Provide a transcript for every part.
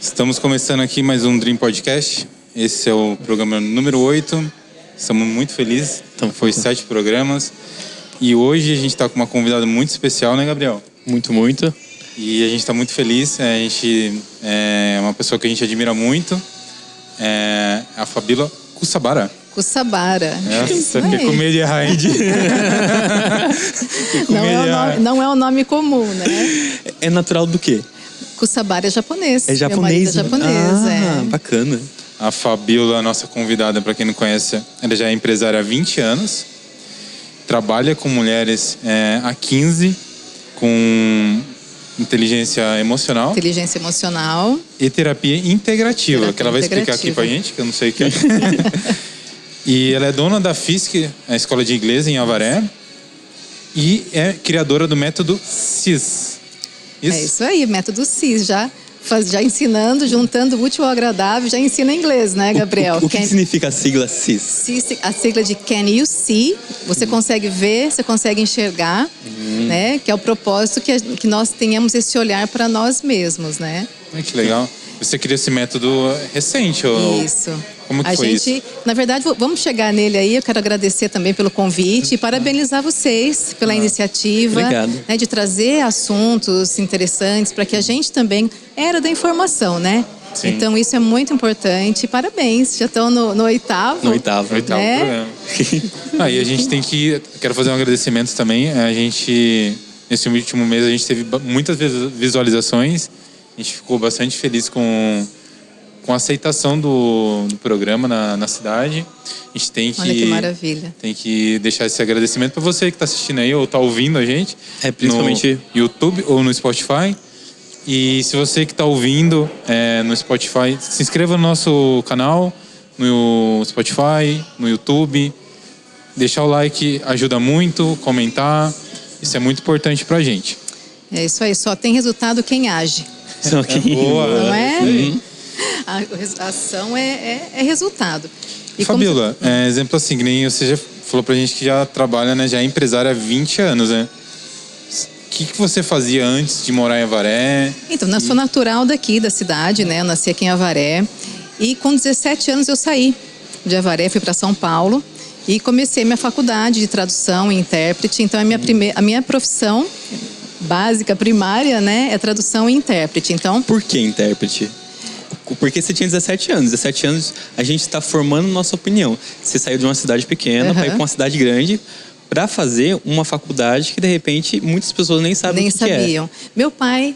Estamos começando aqui mais um Dream Podcast. Esse é o programa número 8. Estamos muito felizes. Foi 7 programas. E hoje a gente está com uma convidada muito especial, né, Gabriel? Muito. E a gente está muito feliz. A gente é uma pessoa que a gente admira muito. É a Fabíola Kussabara. Kussabara. Essa, fiquei com medo de errar, hein? Não é um nome comum, né? É natural do quê? Kussabara é japonês. É japonês? Meu marido é japonês, bacana. A Fabíola, a nossa convidada, para quem não conhece, ela já é empresária há 20 anos. Trabalha com mulheres há 15, com inteligência emocional. Inteligência emocional. E terapia integrativa, que ela vai explicar aqui pra gente, que eu não sei o que é. E ela é dona da FISC, a escola de inglês em Avaré. E é criadora do método CIS. Isso? É isso aí, método CIS, já ensinando, juntando o útil ao agradável, já ensina inglês, né, Gabriel? O que significa a sigla CIS? CIS, a sigla de Can You See? Você consegue ver, você consegue enxergar, né? Que é o propósito que nós tenhamos esse olhar para nós mesmos, né? Que legal. Você criou esse método recente? Isso. Como que foi isso? Na verdade, vamos chegar nele aí. Eu quero agradecer também pelo convite e parabenizar vocês pela iniciativa, né, de trazer assuntos interessantes para que a gente também era da informação, né? Sim. Então isso é muito importante. Parabéns, já estão no oitavo. No oitavo, né? Programa. E a gente tem que... Quero fazer um agradecimento também. A gente, nesse último mês, a gente teve muitas visualizações. A gente ficou bastante feliz com a aceitação do programa na cidade. A gente tem que... Olha que maravilha. Tem que deixar esse agradecimento para você que está assistindo aí ou está ouvindo a gente. Principalmente no YouTube ou no Spotify. E se você que está ouvindo no Spotify, se inscreva no nosso canal, no Spotify, no YouTube. Deixar o like ajuda muito, comentar. Isso é muito importante para a gente. É isso aí, só tem resultado quem age. Boa. Não é? A ação é resultado. E Fabíola, exemplo assim, que nem você já falou pra gente que já trabalha, né, já é empresária há 20 anos, né? O que você fazia antes de morar em Avaré? Então, eu sou natural daqui, da cidade, né? Eu nasci aqui em Avaré. E com 17 anos eu saí de Avaré, fui para São Paulo e comecei minha faculdade de tradução e intérprete. Então, a minha profissão básica, primária, né, é tradução e intérprete. Então, por que intérprete? Porque você tinha 17 anos. 17 anos, a gente está formando nossa opinião. Você saiu de uma cidade pequena para ir para uma cidade grande para fazer uma faculdade que, de repente, muitas pessoas nem sabem o que sabiam. É. Meu pai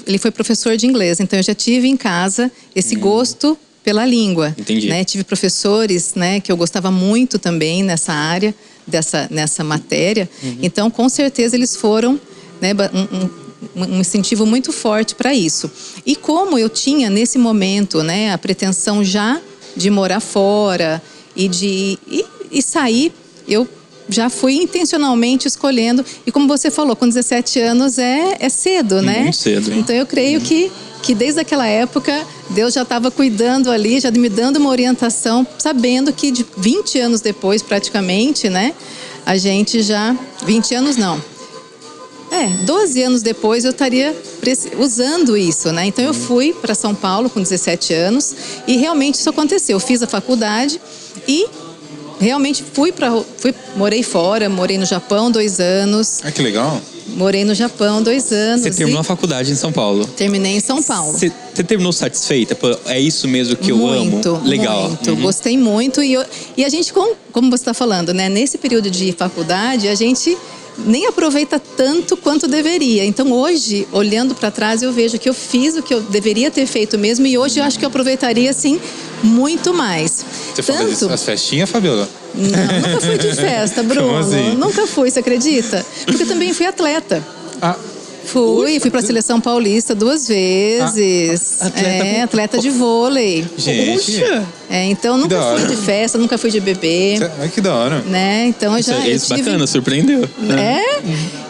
ele foi professor de inglês, então eu já tive em casa esse gosto pela língua. Entendi. Né? Tive professores, né, que eu gostava muito também nessa área, nessa matéria. Então, com certeza, eles foram, né, um incentivo muito forte para isso. E como eu tinha, nesse momento, né, a pretensão já de morar fora e sair, eu já fui intencionalmente escolhendo. E como você falou, com 17 anos é cedo, né? Muito cedo. Então eu creio que desde aquela época, Deus já estava cuidando ali, já me dando uma orientação, sabendo que de 20 anos depois, praticamente, né? A gente já... 20 anos não. 12 anos depois eu estaria usando isso, né? Então eu fui para São Paulo com 17 anos e realmente isso aconteceu. Eu fiz a faculdade e realmente morei fora, morei no Japão 2 anos. Que legal. Morei no Japão 2 anos. Você terminou a faculdade em São Paulo? Terminei em São Paulo. Você terminou satisfeita? É isso mesmo que eu amo? Legal. Muito, gostei muito. E a gente, como você está falando, né? Nesse período de faculdade, a gente nem aproveita tanto quanto deveria. Então hoje, olhando para trás, eu vejo que eu fiz o que eu deveria ter feito mesmo e hoje eu acho que eu aproveitaria, assim, muito mais. Você falou das festinhas, Fabíola? Não, nunca fui de festa, Bruno. Como assim? Nunca fui, você acredita? Porque eu também fui atleta. Fui para a Seleção Paulista 2 vezes. Atleta de vôlei. Gente. Então nunca fui de festa, nunca fui de bebê. Que da hora. Né? Então eu já isso tive... bacana, surpreendeu.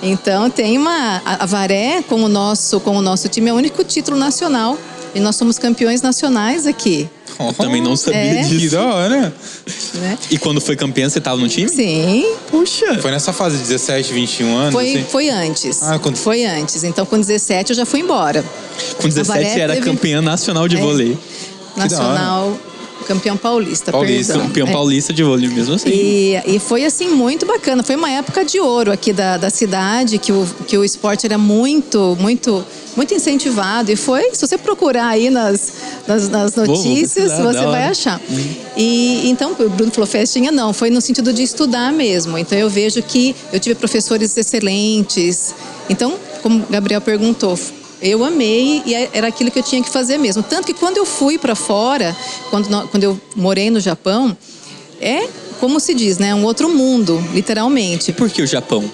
Então tem a Avaré com o nosso time, é o único título nacional. E nós somos campeões nacionais aqui. Eu também não sabia Que disso. da hora. né? E quando foi campeã, você tava no time? Sim, Puxa! Foi nessa fase de 17, 21 anos? assim? foi antes. Ah, quando- Foi antes. Então, com 17 eu já fui embora. Com 17 Varé era teve- campeã nacional de vôlei. Nacional, campeão paulista, Paulista, perdão. Campeão paulista de vôlei mesmo assim. E foi assim muito bacana. Foi uma época de ouro aqui da cidade, que o esporte era muito incentivado. E foi, se você procurar aí nas notícias, pesquisar, você da vai hora. achar. E então, o Bruno falou festinha, não, foi no sentido de estudar mesmo. Então eu vejo que eu tive professores excelentes. Então, como o Gabriel perguntou, eu amei e era aquilo que eu tinha que fazer mesmo. Tanto que quando eu fui para fora, quando eu morei no Japão, como se diz, né? Um outro mundo, literalmente. E por que o Japão?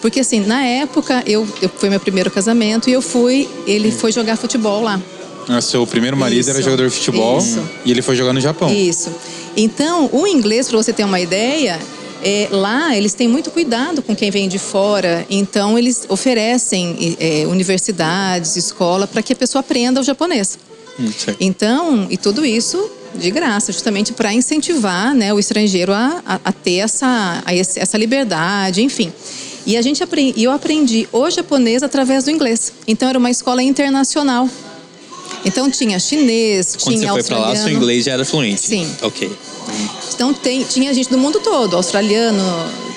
Porque assim, na época, foi meu primeiro casamento e ele foi jogar futebol lá. Seu primeiro marido era Isso, jogador de futebol isso. e ele foi jogar no Japão. Isso. Então, o inglês, para você ter uma ideia, lá eles têm muito cuidado com quem vem de fora. Então, eles oferecem universidades, escola, para que a pessoa aprenda o japonês. Certo. Então, e tudo isso de graça, justamente para incentivar, né, o estrangeiro a ter essa liberdade, enfim. E eu aprendi o japonês através do inglês. Então, era uma escola internacional. Então, tinha chinês, Quando tinha você foi pra lá, australiano. seu inglês já era fluente? Sim. Ok. Então tinha gente do mundo todo, australiano,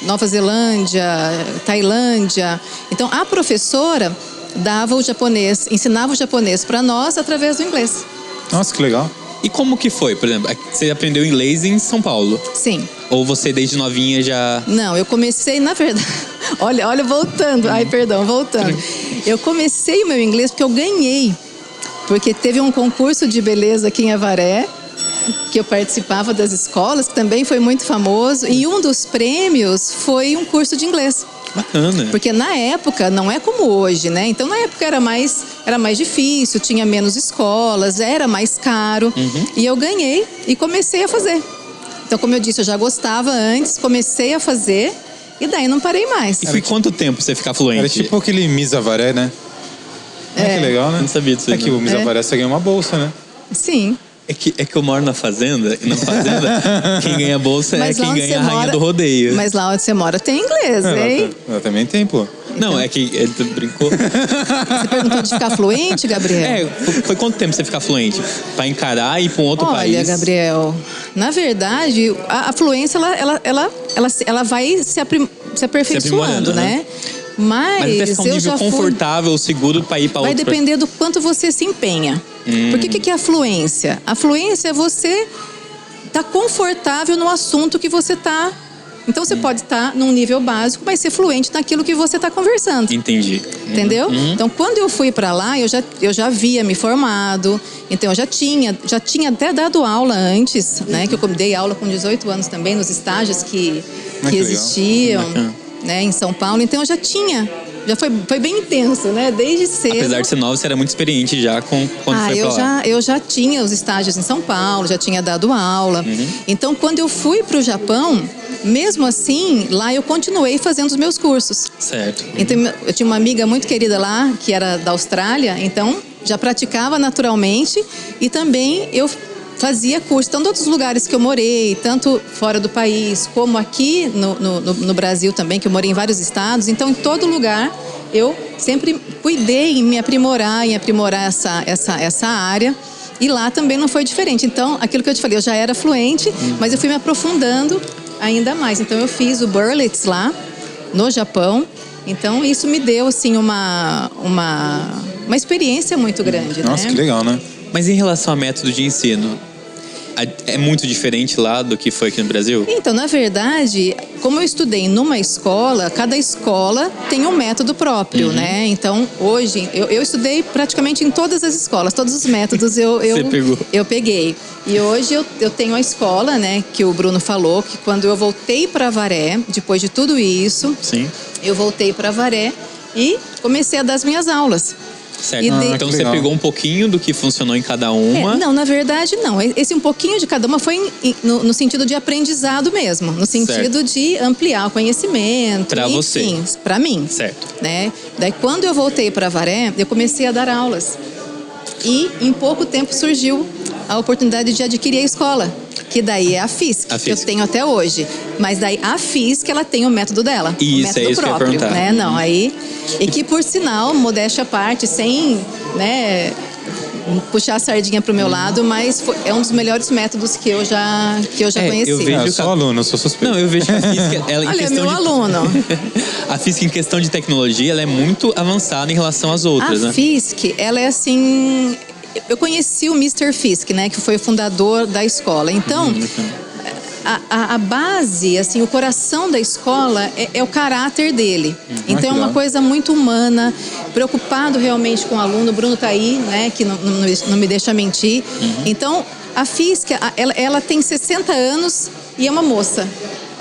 Nova Zelândia, Tailândia. Então a professora dava o japonês, ensinava o japonês para nós através do inglês. Nossa, que legal. E como que foi? Por exemplo, você aprendeu inglês em São Paulo? Sim. Ou você desde novinha já... Não, eu comecei, na verdade... Olha, voltando. Ai, perdão, voltando. Eu comecei o meu inglês porque eu ganhei. Porque teve um concurso de beleza aqui em Avaré, que eu participava das escolas, que também foi muito famoso. E um dos prêmios foi um curso de inglês. Bacana. Porque na época, não é como hoje, né? Então, na época era mais difícil, tinha menos escolas, era mais caro. E eu ganhei e comecei a fazer. Então, como eu disse, eu já gostava antes, comecei a fazer e daí não parei mais. E foi quanto tempo você ficar fluente? Era tipo aquele Miss Avaré, né? Que legal, né? Não sabia disso aí, que não. o Miss Avaré você ganhou uma bolsa, né? Sim. É que eu moro na fazenda, e na fazenda, quem ganha bolsa Mas é lá quem onde ganha a você rainha mora- do rodeio. Mas lá onde você mora tem inglês, hein? Ela também tem, pô. Não, é que ele brincou. Você perguntou de ficar fluente, Gabriel? Foi quanto tempo você ficar fluente? Pra encarar e ir pra um outro país? Olha, Gabriel, na verdade, a fluência, ela vai se aperfeiçoando, aprimorando, né? Mas deve ficar um eu nível já fui... confortável, seguro pra ir pra Vai outro... depender do quanto você se empenha. Porque o que é a fluência? A fluência é você estar confortável no assunto que você está. Então você pode estar num nível básico, mas ser fluente naquilo que você está conversando. Entendi. Entendeu? Então, quando eu fui para lá, eu já havia me formado. Então, eu já tinha até dado aula antes, né? Que eu dei aula com 18 anos também nos estágios que legal. existiam, né? Em São Paulo. Então, eu já tinha. Já foi bem intenso, né? Desde cedo. Apesar de ser nova, você era muito experiente já quando foi pra lá. Eu já tinha os estágios em São Paulo, já tinha dado aula. Então, quando eu fui para o Japão, mesmo assim, lá eu continuei fazendo os meus cursos. Certo. Então, eu tinha uma amiga muito querida lá, que era da Austrália, então já praticava naturalmente e também eu fazia curso. Então, todos os lugares que eu morei, tanto fora do país como aqui no Brasil também, que eu morei em vários estados, então em todo lugar eu sempre cuidei em me aprimorar, essa área. E lá também não foi diferente. Então, aquilo que eu te falei, eu já era fluente, mas eu fui me aprofundando ainda mais. Então, eu fiz o Berlitz lá, no Japão. Então, isso me deu, assim, uma experiência muito grande, Nossa, né? que legal, né? Mas em relação ao método de ensino, é muito diferente lá do que foi aqui no Brasil? Então, na verdade, como eu estudei numa escola, cada escola tem um método próprio, né? Então, hoje, eu estudei praticamente em todas as escolas, todos os métodos Você pegou. eu peguei. E hoje eu tenho a escola, né, que o Bruno falou, que quando eu voltei para Avaré, depois de tudo isso, Sim. eu voltei para Avaré e comecei a dar as minhas aulas. Certo. E Então que você legal. pegou um pouquinho do que funcionou em cada uma. Não, na verdade não. Esse um pouquinho de cada uma foi no sentido de aprendizado mesmo, no sentido de ampliar o conhecimento. Pra você. Enfim, pra mim. Certo. Né? Daí quando eu voltei para Avaré, eu comecei a dar aulas. E em pouco tempo surgiu a oportunidade de adquirir a escola, que daí é a FISC, que eu tenho até hoje. Mas daí a FISC, ela tem o método dela, Isso, o método é isso próprio, que eu ia perguntar. né? Não, aí... E que, por sinal, modéstia à parte, sem, né, puxar a sardinha pro meu lado, mas é um dos melhores métodos que eu já conheci. Eu vejo Eu sou aluno, eu sou suspeito. Não, eu vejo que a FISC, ela em Olha, questão meu aluno. A FISC em questão de tecnologia, ela é muito avançada em relação às outras, A né? FISC, ela é assim... Eu conheci o Mr. Fisk, né, que foi o fundador da escola. Então, a base, assim, o coração da escola é o caráter dele. Então, é uma coisa muito humana, preocupado realmente com o aluno. O Bruno tá aí, né, que não me deixa mentir. Então, a FISC, ela tem 60 anos e é uma moça.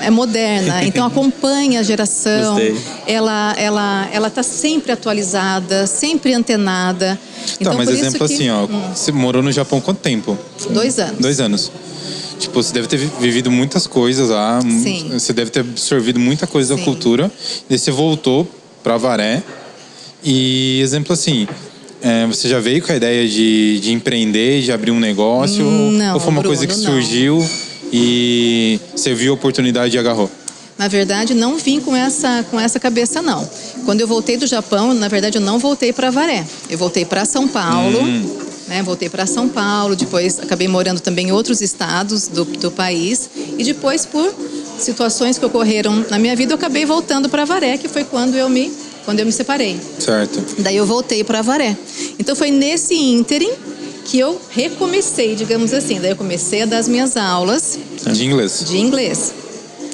É moderna, então acompanha a geração. Gostei. Ela tá sempre atualizada, sempre antenada. Então, Mas por isso exemplo que, assim, ó, você morou no Japão quanto tempo? 2 anos. 2 anos. Tipo, você deve ter vivido muitas coisas lá. Sim. Você deve ter absorvido muita coisa da Sim. cultura. E você voltou pra Avaré. E exemplo assim, você já veio com a ideia de empreender, de abrir um negócio? Não, ou foi uma Bruno, coisa que não. surgiu e você viu a oportunidade e agarrou? Na verdade, não vim com essa cabeça, não. Quando eu voltei do Japão, na verdade, eu não voltei para Avaré. Eu voltei para São Paulo, né? Voltei para São Paulo, depois acabei morando também em outros estados do país. E depois, por situações que ocorreram na minha vida, eu acabei voltando para Avaré, que foi quando eu me separei. Certo. Daí eu voltei para Avaré. Então foi nesse ínterim que eu recomecei, digamos assim. Daí eu comecei a dar as minhas aulas De inglês. de inglês,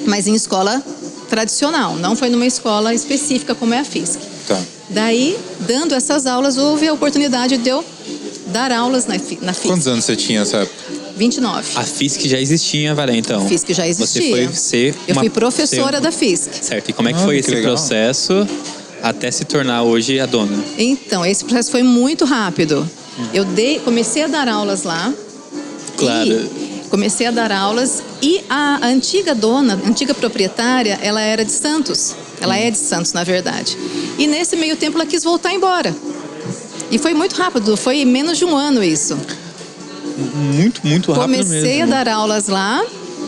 mas em escola tradicional, não foi numa escola específica como é a FISC. Tá. Daí, dando essas aulas, houve a oportunidade de eu dar aulas na FISC. Quantos anos você tinha nessa época? 29. A FISC já existia em Avaré, então. A FISC já existia. Você foi ser Eu fui professora da FISC. Certo. E como é que foi que esse legal. processo até se tornar hoje a dona? Então, esse processo foi muito rápido. Eu comecei a dar aulas lá. Claro. E comecei a dar aulas e a antiga dona, a antiga proprietária, ela era de Santos. Ela é de Santos, na verdade. E nesse meio tempo ela quis voltar embora. E foi muito rápido, foi menos de 1 ano isso. Muito, muito rápido mesmo. Comecei a dar aulas lá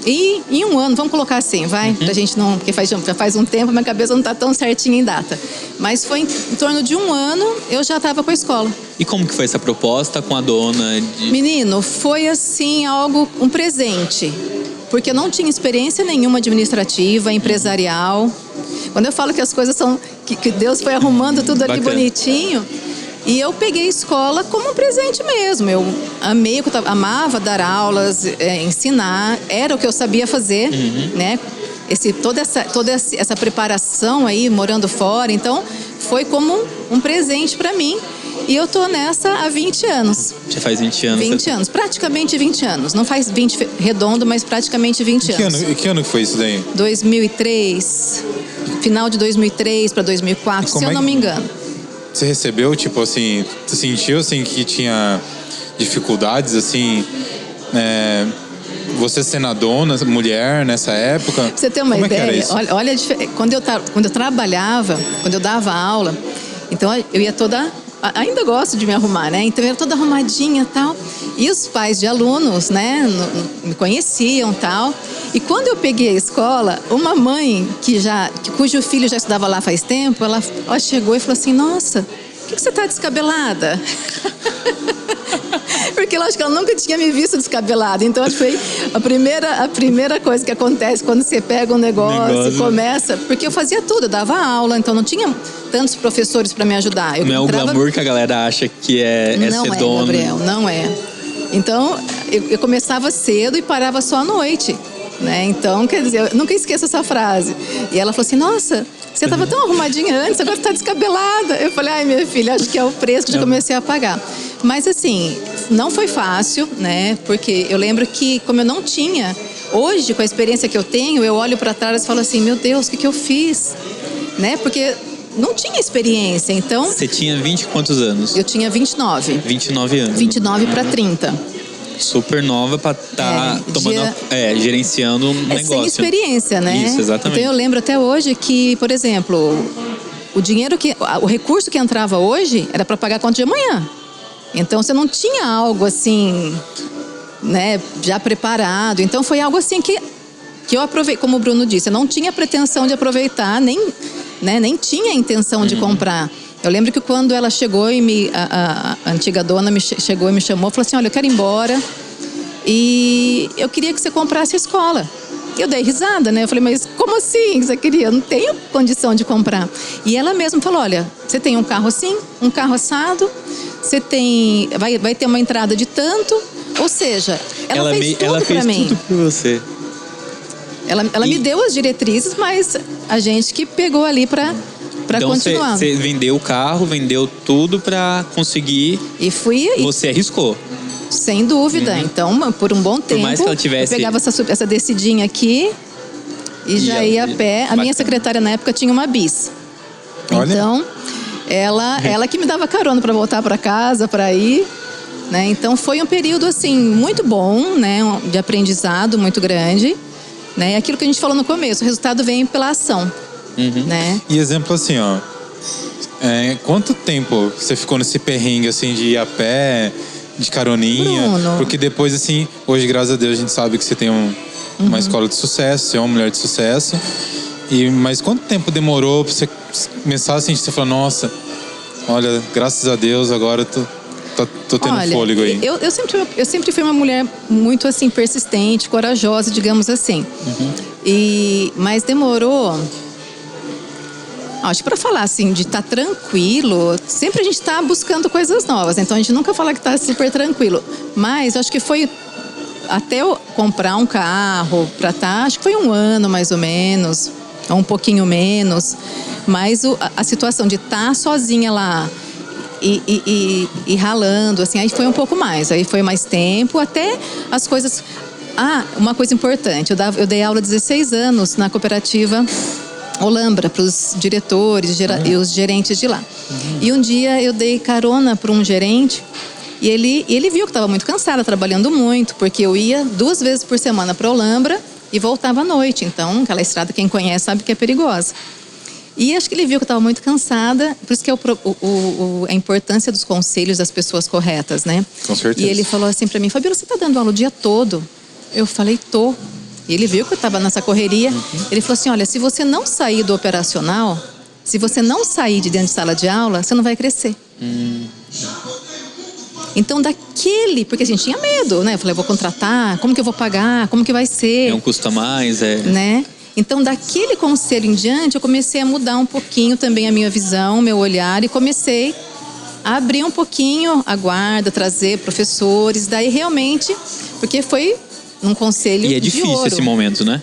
e em 1 ano, vamos colocar assim, vai? Pra gente não, porque já faz um tempo, minha cabeça não tá tão certinha em data. Mas foi em torno de 1 ano, eu já estava com a escola. E como que foi essa proposta com a dona? Menino, foi assim um presente. Porque eu não tinha experiência nenhuma administrativa, empresarial. Quando eu falo que as coisas são... Que Deus foi arrumando tudo ali Bacana. bonitinho. E eu peguei a escola como um presente mesmo. Eu amei, amava dar aulas, ensinar. Era o que eu sabia fazer, né? Toda essa preparação aí, morando fora. Então, foi como um presente para mim. E eu tô nessa há 20 anos. Já faz 20 anos. 20 anos, praticamente 20 anos. Não faz 20 redondo, mas praticamente 20 anos. Que ano que foi isso daí? 2003, final de 2003 para 2004, se eu não me engano. Você recebeu, tipo assim, você sentiu assim que tinha dificuldades, assim, você sendo a dona, mulher nessa época? Pra você ter uma Como é que era ideia, isso? olha quando eu trabalhava, quando eu dava aula, então eu ia toda... Ainda gosto de me arrumar, né? Então eu era toda arrumadinha e tal. E os pais de alunos, né, me conheciam e tal. E quando eu peguei a escola, uma mãe cujo filho já estudava lá faz tempo, ela chegou e falou assim: nossa, por que você tá descabelada? Porque eu acho que ela nunca tinha me visto descabelada. Então acho que foi a primeira coisa que acontece quando você pega um negócio e começa. Porque eu fazia tudo, eu dava aula, então não tinha tantos professores para me ajudar. Não é o glamour que a galera acha que é ser dona. Gabriel, não é. Então eu começava cedo e parava só à noite. Né? Então, quer dizer, eu nunca esqueço essa frase. E ela falou assim: nossa, você estava tão arrumadinha antes, agora está descabelada. Eu falei: ai, minha filha, acho que é o preço que eu já comecei a pagar. Mas assim, não foi fácil, né? Porque eu lembro que, como eu não tinha, hoje, com a experiência que eu tenho, eu olho para trás e falo assim: meu Deus, o que eu fiz? Né? Porque não tinha experiência, então... Você tinha 20 quantos anos? Eu tinha 29. 29 anos. 29 para 30. Super nova para estar gerenciando um negócio. Sem experiência, né? Isso, exatamente. Então eu lembro até hoje que, por exemplo, o recurso que entrava hoje era para pagar a conta de amanhã. Então você não tinha algo assim, né, já preparado. Então foi algo assim que eu aproveitei, como o Bruno disse, eu não tinha pretensão de aproveitar, nem tinha intenção de comprar. Eu lembro que quando ela chegou e a antiga dona chegou e me chamou, falou assim: olha, eu quero ir embora e eu queria que você comprasse a escola. Eu dei risada, né? Eu falei: mas como assim você queria? Eu não tenho condição de comprar. E ela mesma falou: olha, você tem um carro assim, um carro assado, você tem, vai ter uma entrada de tanto, ou seja, ela fez tudo para mim. Tudo por você. Ela me deu as diretrizes, mas a gente que pegou ali para então, continuar. Você vendeu o carro, vendeu tudo para conseguir. E fui. Você arriscou. Sem dúvida. Então, por um bom tempo, mais que ela tivesse... eu pegava essa descidinha aqui e já ia a pé. A minha secretária na época tinha uma bis. Olha. Então, ela que me dava carona para voltar para casa, para ir. Né? Então, foi um período assim muito bom, né? De aprendizado muito grande. Né? Aquilo que a gente falou no começo, o resultado vem pela ação. Né? E exemplo assim, ó. Quanto tempo você ficou nesse perrengue assim de ir a pé, de caroninha? Bruno. Porque depois assim, hoje graças a Deus a gente sabe que você tem uma escola de sucesso, você é uma mulher de sucesso. Mas quanto tempo demorou pra você começar assim, você falar: nossa, olha, graças a Deus agora tô tendo fôlego aí? Eu sempre fui uma mulher muito assim persistente, corajosa, digamos assim. Mas demorou. Acho que para falar assim, de estar tranquilo, sempre a gente está buscando coisas novas, então a gente nunca fala que está super tranquilo. Mas acho que foi até eu comprar um carro para acho que foi 1 ano mais ou menos, ou um pouquinho menos. Mas a situação de estar sozinha lá e ralando, assim, aí foi um pouco mais, aí foi mais tempo, até as coisas. Uma coisa importante, eu dei aula há 16 anos na cooperativa Olambra, para os diretores e os gerentes de lá. E um dia eu dei carona para um gerente e ele viu que estava muito cansada, trabalhando muito, porque eu ia 2 vezes por semana para Olambra e voltava à noite. Então, aquela estrada, quem conhece sabe que é perigosa. E acho que ele viu que eu estava muito cansada, por isso que é a importância dos conselhos das pessoas corretas, né? Com certeza. E ele falou assim para mim: Fabíola, você está dando aula o dia todo? Eu falei: tô. E ele viu que eu estava nessa correria. Ele falou assim: olha, se você não sair do operacional, se você não sair de dentro de sala de aula, você não vai crescer. Então, porque a gente tinha medo, né? Eu falei: eu vou contratar, como que eu vou pagar, como que vai ser? É um custo a mais, né? Então, daquele conselho em diante, eu comecei a mudar um pouquinho também a minha visão, meu olhar, e comecei a abrir um pouquinho a guarda, trazer professores. Daí, realmente, porque foi num conselho de ouro. E é difícil esse momento, né?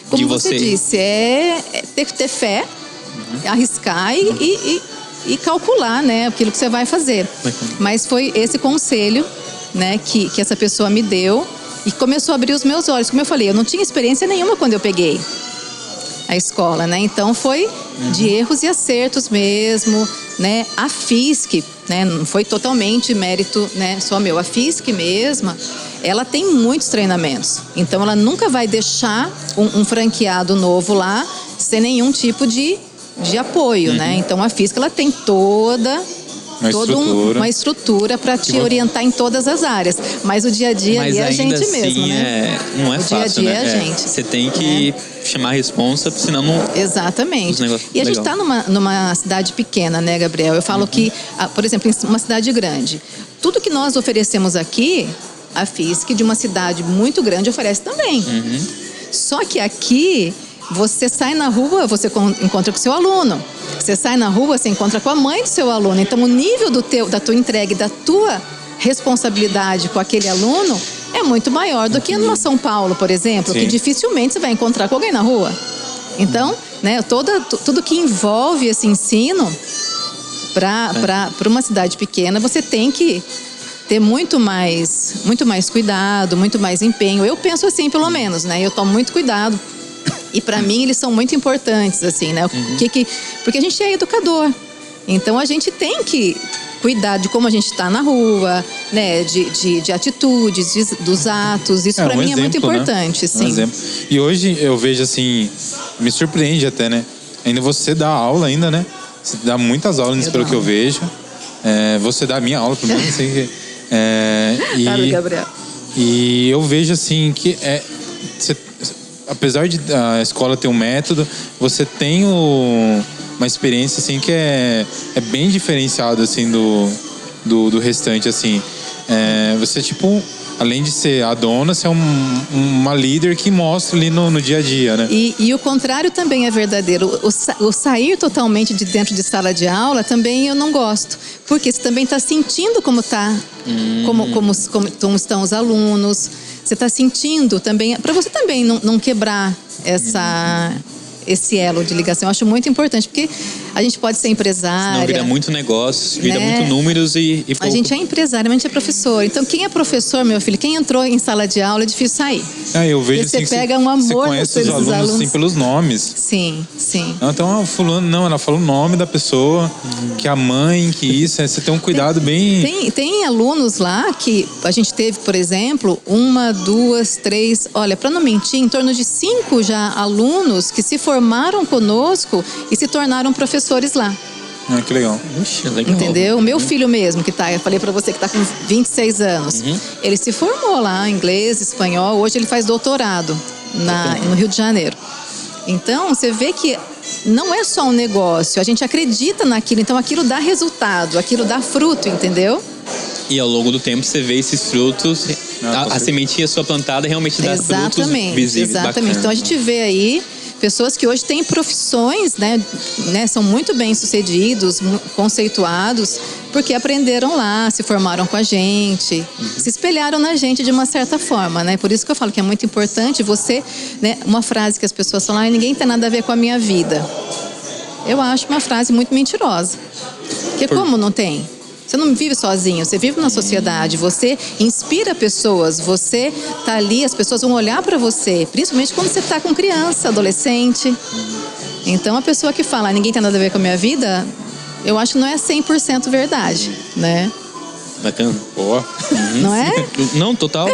Como você disse, ter que ter fé, arriscar e calcular, né, aquilo que você vai fazer. Mas foi esse conselho, né, que essa pessoa me deu e começou a abrir os meus olhos. Como eu falei, eu não tinha experiência nenhuma quando eu peguei a escola, né? Então foi de erros e acertos mesmo, né? A FISC, né, não foi totalmente mérito, né, só meu. A FISC mesma, ela tem muitos treinamentos. Então ela nunca vai deixar um franqueado novo lá sem nenhum tipo de apoio, né? Então a FISC, ela tem toda uma estrutura para te orientar em todas as áreas. Mas o dia a dia ali é a gente assim, mesmo, né? Não é fácil, dia a dia né? é a gente. Você tem que chamar a responsa, senão não... Exatamente. E a gente está numa cidade pequena, né, Gabriel? Eu falo que, por exemplo, em uma cidade grande, tudo que nós oferecemos aqui, a FISC de uma cidade muito grande oferece também. Só que aqui, você sai na rua, você encontra com o seu aluno. Você sai na rua, você encontra com a mãe do seu aluno. Então, o nível da tua entrega e da tua responsabilidade com aquele aluno é muito maior do que numa São Paulo, por exemplo, que dificilmente você vai encontrar com alguém na rua. Então, né, tudo que envolve esse ensino para uma cidade pequena, você tem que ter muito mais cuidado, muito mais empenho. Eu penso assim, pelo menos, né? Eu tomo muito cuidado. E para mim eles são muito importantes, assim, né? Porque a gente é educador. Então a gente tem que cuidar de como a gente está na rua, né? De atitudes, dos atos. Isso para mim é muito importante, sim. Exemplo. E hoje eu vejo assim, me surpreende até, né? Ainda você dá aula ainda, né? Você dá muitas aulas, pelo que eu vejo. Você dá a minha aula primeiro, não sei o que. Claro, Gabriel. E eu vejo assim que apesar de a escola ter um método, você tem uma experiência assim que é bem diferenciada assim do restante assim. Você tipo, além de ser a dona, você é uma líder que mostra ali no dia a dia, né? E o contrário também é verdadeiro. O sair totalmente de dentro de sala de aula também eu não gosto. Porque você também está sentindo como tá, como estão os alunos. Você está sentindo também, para você também não quebrar esse elo de ligação. Eu acho muito importante, porque a gente pode ser empresária. Não, vira muito negócio, vira muito números e pouco. A gente é empresária, mas a gente é professor. Então, quem é professor, meu filho, quem entrou em sala de aula é difícil sair. Eu vejo você assim, pega um amor você conhece os alunos assim, pelos nomes. Sim, sim. Então, fulano, não, ela fala o nome da pessoa, que a mãe, que isso, você tem um cuidado bem... Tem alunos lá que a gente teve, por exemplo, 1, 2, 3, olha, para não mentir, em torno de 5 já alunos que se formaram conosco e se tornaram professores lá. Que legal. Puxa, legal. Entendeu? O meu filho mesmo, eu falei para você que está com 26 anos, ele se formou lá em inglês, espanhol, hoje ele faz doutorado no Rio de Janeiro. Então, você vê que não é só um negócio, a gente acredita naquilo, então aquilo dá resultado, aquilo dá fruto, entendeu? E ao longo do tempo você vê esses frutos, a sementinha sua plantada realmente dá frutos visíveis. Exatamente. Bacana. Então a gente vê aí pessoas que hoje têm profissões, né, são muito bem sucedidos, conceituados, porque aprenderam lá, se formaram com a gente, se espelharam na gente de uma certa forma, né? Por isso que eu falo que é muito importante você, né, uma frase que as pessoas falam, ninguém tem nada a ver com a minha vida. Eu acho uma frase muito mentirosa. Porque como não tem? Você não vive sozinho, você vive na sociedade, você inspira pessoas, você tá ali, as pessoas vão olhar para você, principalmente quando você tá com criança, adolescente. Então, a pessoa que fala, ninguém tem nada a ver com a minha vida, eu acho que não é 100% verdade, né? Bacana. Boa. Não é? Não, total.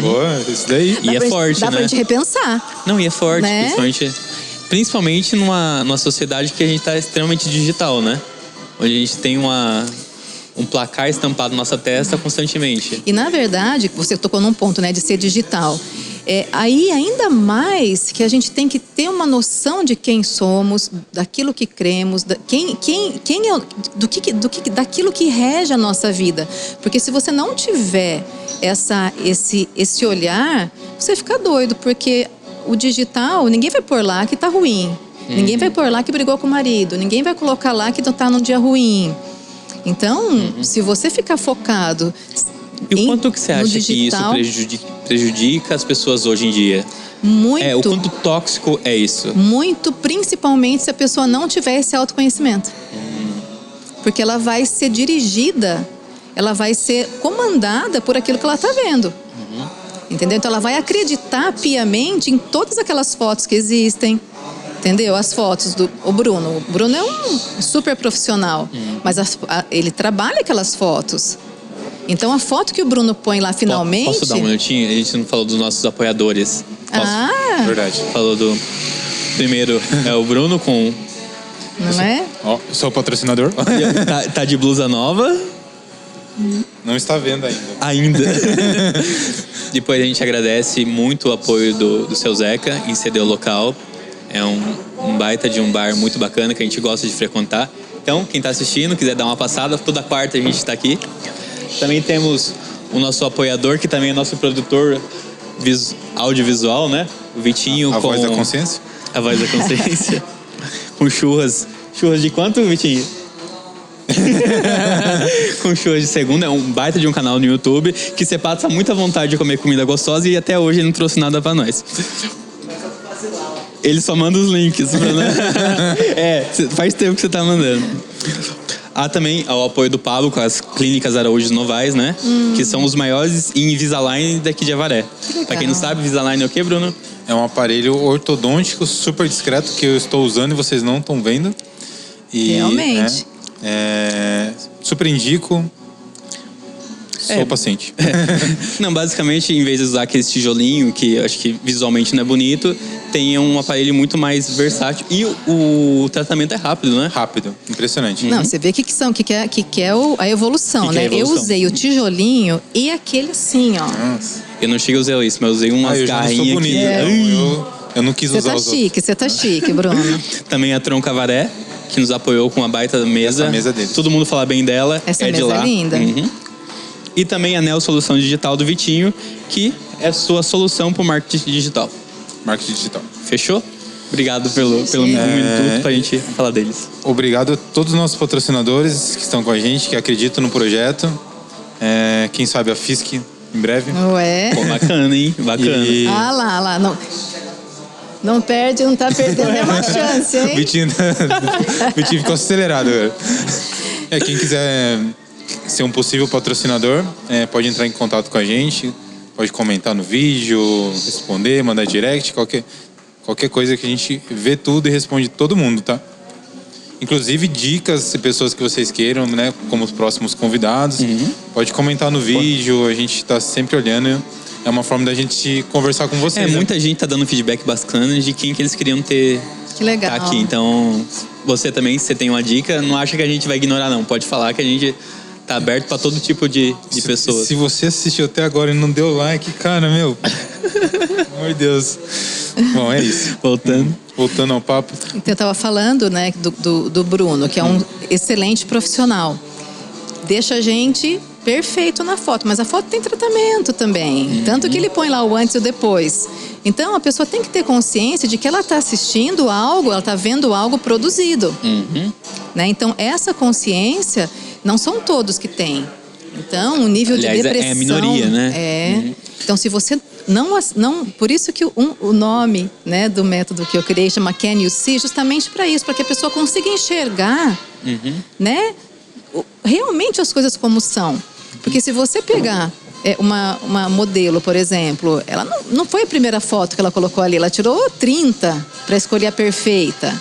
Boa, isso daí. E é forte, dá né? Dá pra gente repensar. Não, e é forte, né? principalmente numa sociedade que a gente tá extremamente digital, né? Onde a gente tem um placar estampado na nossa testa constantemente. E, na verdade, você tocou num ponto, né, de ser digital. Aí, ainda mais que a gente tem que ter uma noção de quem somos, daquilo que cremos, daquilo que rege a nossa vida. Porque se você não tiver esse olhar, você fica doido, porque o digital, ninguém vai pôr lá que tá ruim. Ninguém vai pôr lá que brigou com o marido. Ninguém vai colocar lá que tá num dia ruim. Então, se você ficar focado e o quanto que você acha digital, que isso prejudica as pessoas hoje em dia? Muito. O quanto tóxico é isso? Muito, principalmente se a pessoa não tiver esse autoconhecimento. Porque ela vai ser dirigida, ela vai ser comandada por aquilo que ela está vendo. Entendeu? Então ela vai acreditar piamente em todas aquelas fotos que existem. Entendeu? As fotos do Bruno. O Bruno é um super profissional, mas ele trabalha aquelas fotos. Então a foto que o Bruno põe lá finalmente... Posso dar um minutinho? A gente não falou dos nossos apoiadores. Posso? Verdade. Falou do... Primeiro é o Bruno com... Não é? Sou o patrocinador. tá de blusa nova. Não está vendo ainda. Ainda. Depois a gente agradece muito o apoio do seu Zeca em ceder o local. É um baita de um bar muito bacana que a gente gosta de frequentar. Então, quem está assistindo, quiser dar uma passada, toda quarta a gente está aqui. Também temos o nosso apoiador, que também é nosso produtor audiovisual, né? O Vitinho. A voz da consciência? A voz da consciência. Com churras. Churras de quanto, Vitinho? Com churras de segunda. É um baita de um canal no YouTube que você passa muita vontade de comer comida gostosa e até hoje ele não trouxe nada pra nós. Ele só manda os links. Faz tempo que você tá mandando. Há também o apoio do Pablo com as clínicas Araújo Novaes, né? Que são os maiores em Invisalign daqui de Avaré. Pra quem não sabe, Invisalign é o quê, Bruno? É um aparelho ortodôntico super discreto que eu estou usando e vocês não estão vendo. E, realmente. Super indico. Sou paciente. Não, basicamente, em vez de usar aquele tijolinho, que eu acho que visualmente não é bonito, tem um aparelho muito mais versátil. E o tratamento é rápido, né? Rápido, impressionante. Não, você vê que é a evolução, né? é a evolução? Eu usei o tijolinho e aquele assim, ó. Nossa. Eu não cheguei a usar isso, mas eu usei umas Eu já não sou garrinhas bonito, aqui. então eu não quis Você usar tá os outros. chique, você tá chique, Bruno. Também a Tron Cavaré, que nos apoiou com uma baita mesa. Essa mesa deles. Todo mundo fala bem dela. Essa é de mesa lá. é linda. Uhum. E também a Neo Solução Digital do Vitinho, que é sua solução para o marketing digital. Marketing digital. Fechou? Obrigado pelo minuto pra gente falar deles. Obrigado a todos os nossos patrocinadores que estão com a gente, que acreditam no projeto. Quem sabe a Fisk em breve. Ué. Pô, bacana, hein? Bacana. E Ah lá. Não perde, não tá perdendo nenhuma chance, o hein? Vitinho ficou acelerado agora. Quem quiser ser um possível patrocinador, pode entrar em contato com a gente, pode comentar no vídeo, responder, mandar direct, qualquer coisa que a gente vê tudo e responde todo mundo, tá? Inclusive dicas de pessoas que vocês queiram, né? Como os próximos convidados. Pode comentar no vídeo, a gente tá sempre olhando. É uma forma da gente conversar com vocês. Muita gente tá dando feedback bacana de quem que eles queriam ter Que legal. tá aqui. Então, você também, se você tem uma dica, não acha que a gente vai ignorar, não. Pode falar que a gente tá aberto para todo tipo de pessoas. Se você assistiu até agora e não deu like, cara, meu... Pelo amor de Deus. Bom, é isso. Voltando ao papo. Então, eu tava falando, né, do Bruno, que é um excelente profissional. Deixa a gente perfeito na foto, mas a foto tem tratamento também. Tanto que ele põe lá o antes e o depois. Então, a pessoa tem que ter consciência de que ela está assistindo algo, ela está vendo algo produzido. Né? Então, essa consciência, não são todos que têm. Então, o nível de depressão... é a minoria, né? Então, se você não... Por isso que o nome, né, do método que eu criei chama Can You See, justamente para isso, para que a pessoa consiga enxergar, né, realmente as coisas como são. Porque se você pegar uma modelo, por exemplo, ela não foi a primeira foto que ela colocou ali, ela tirou 30 para escolher a perfeita.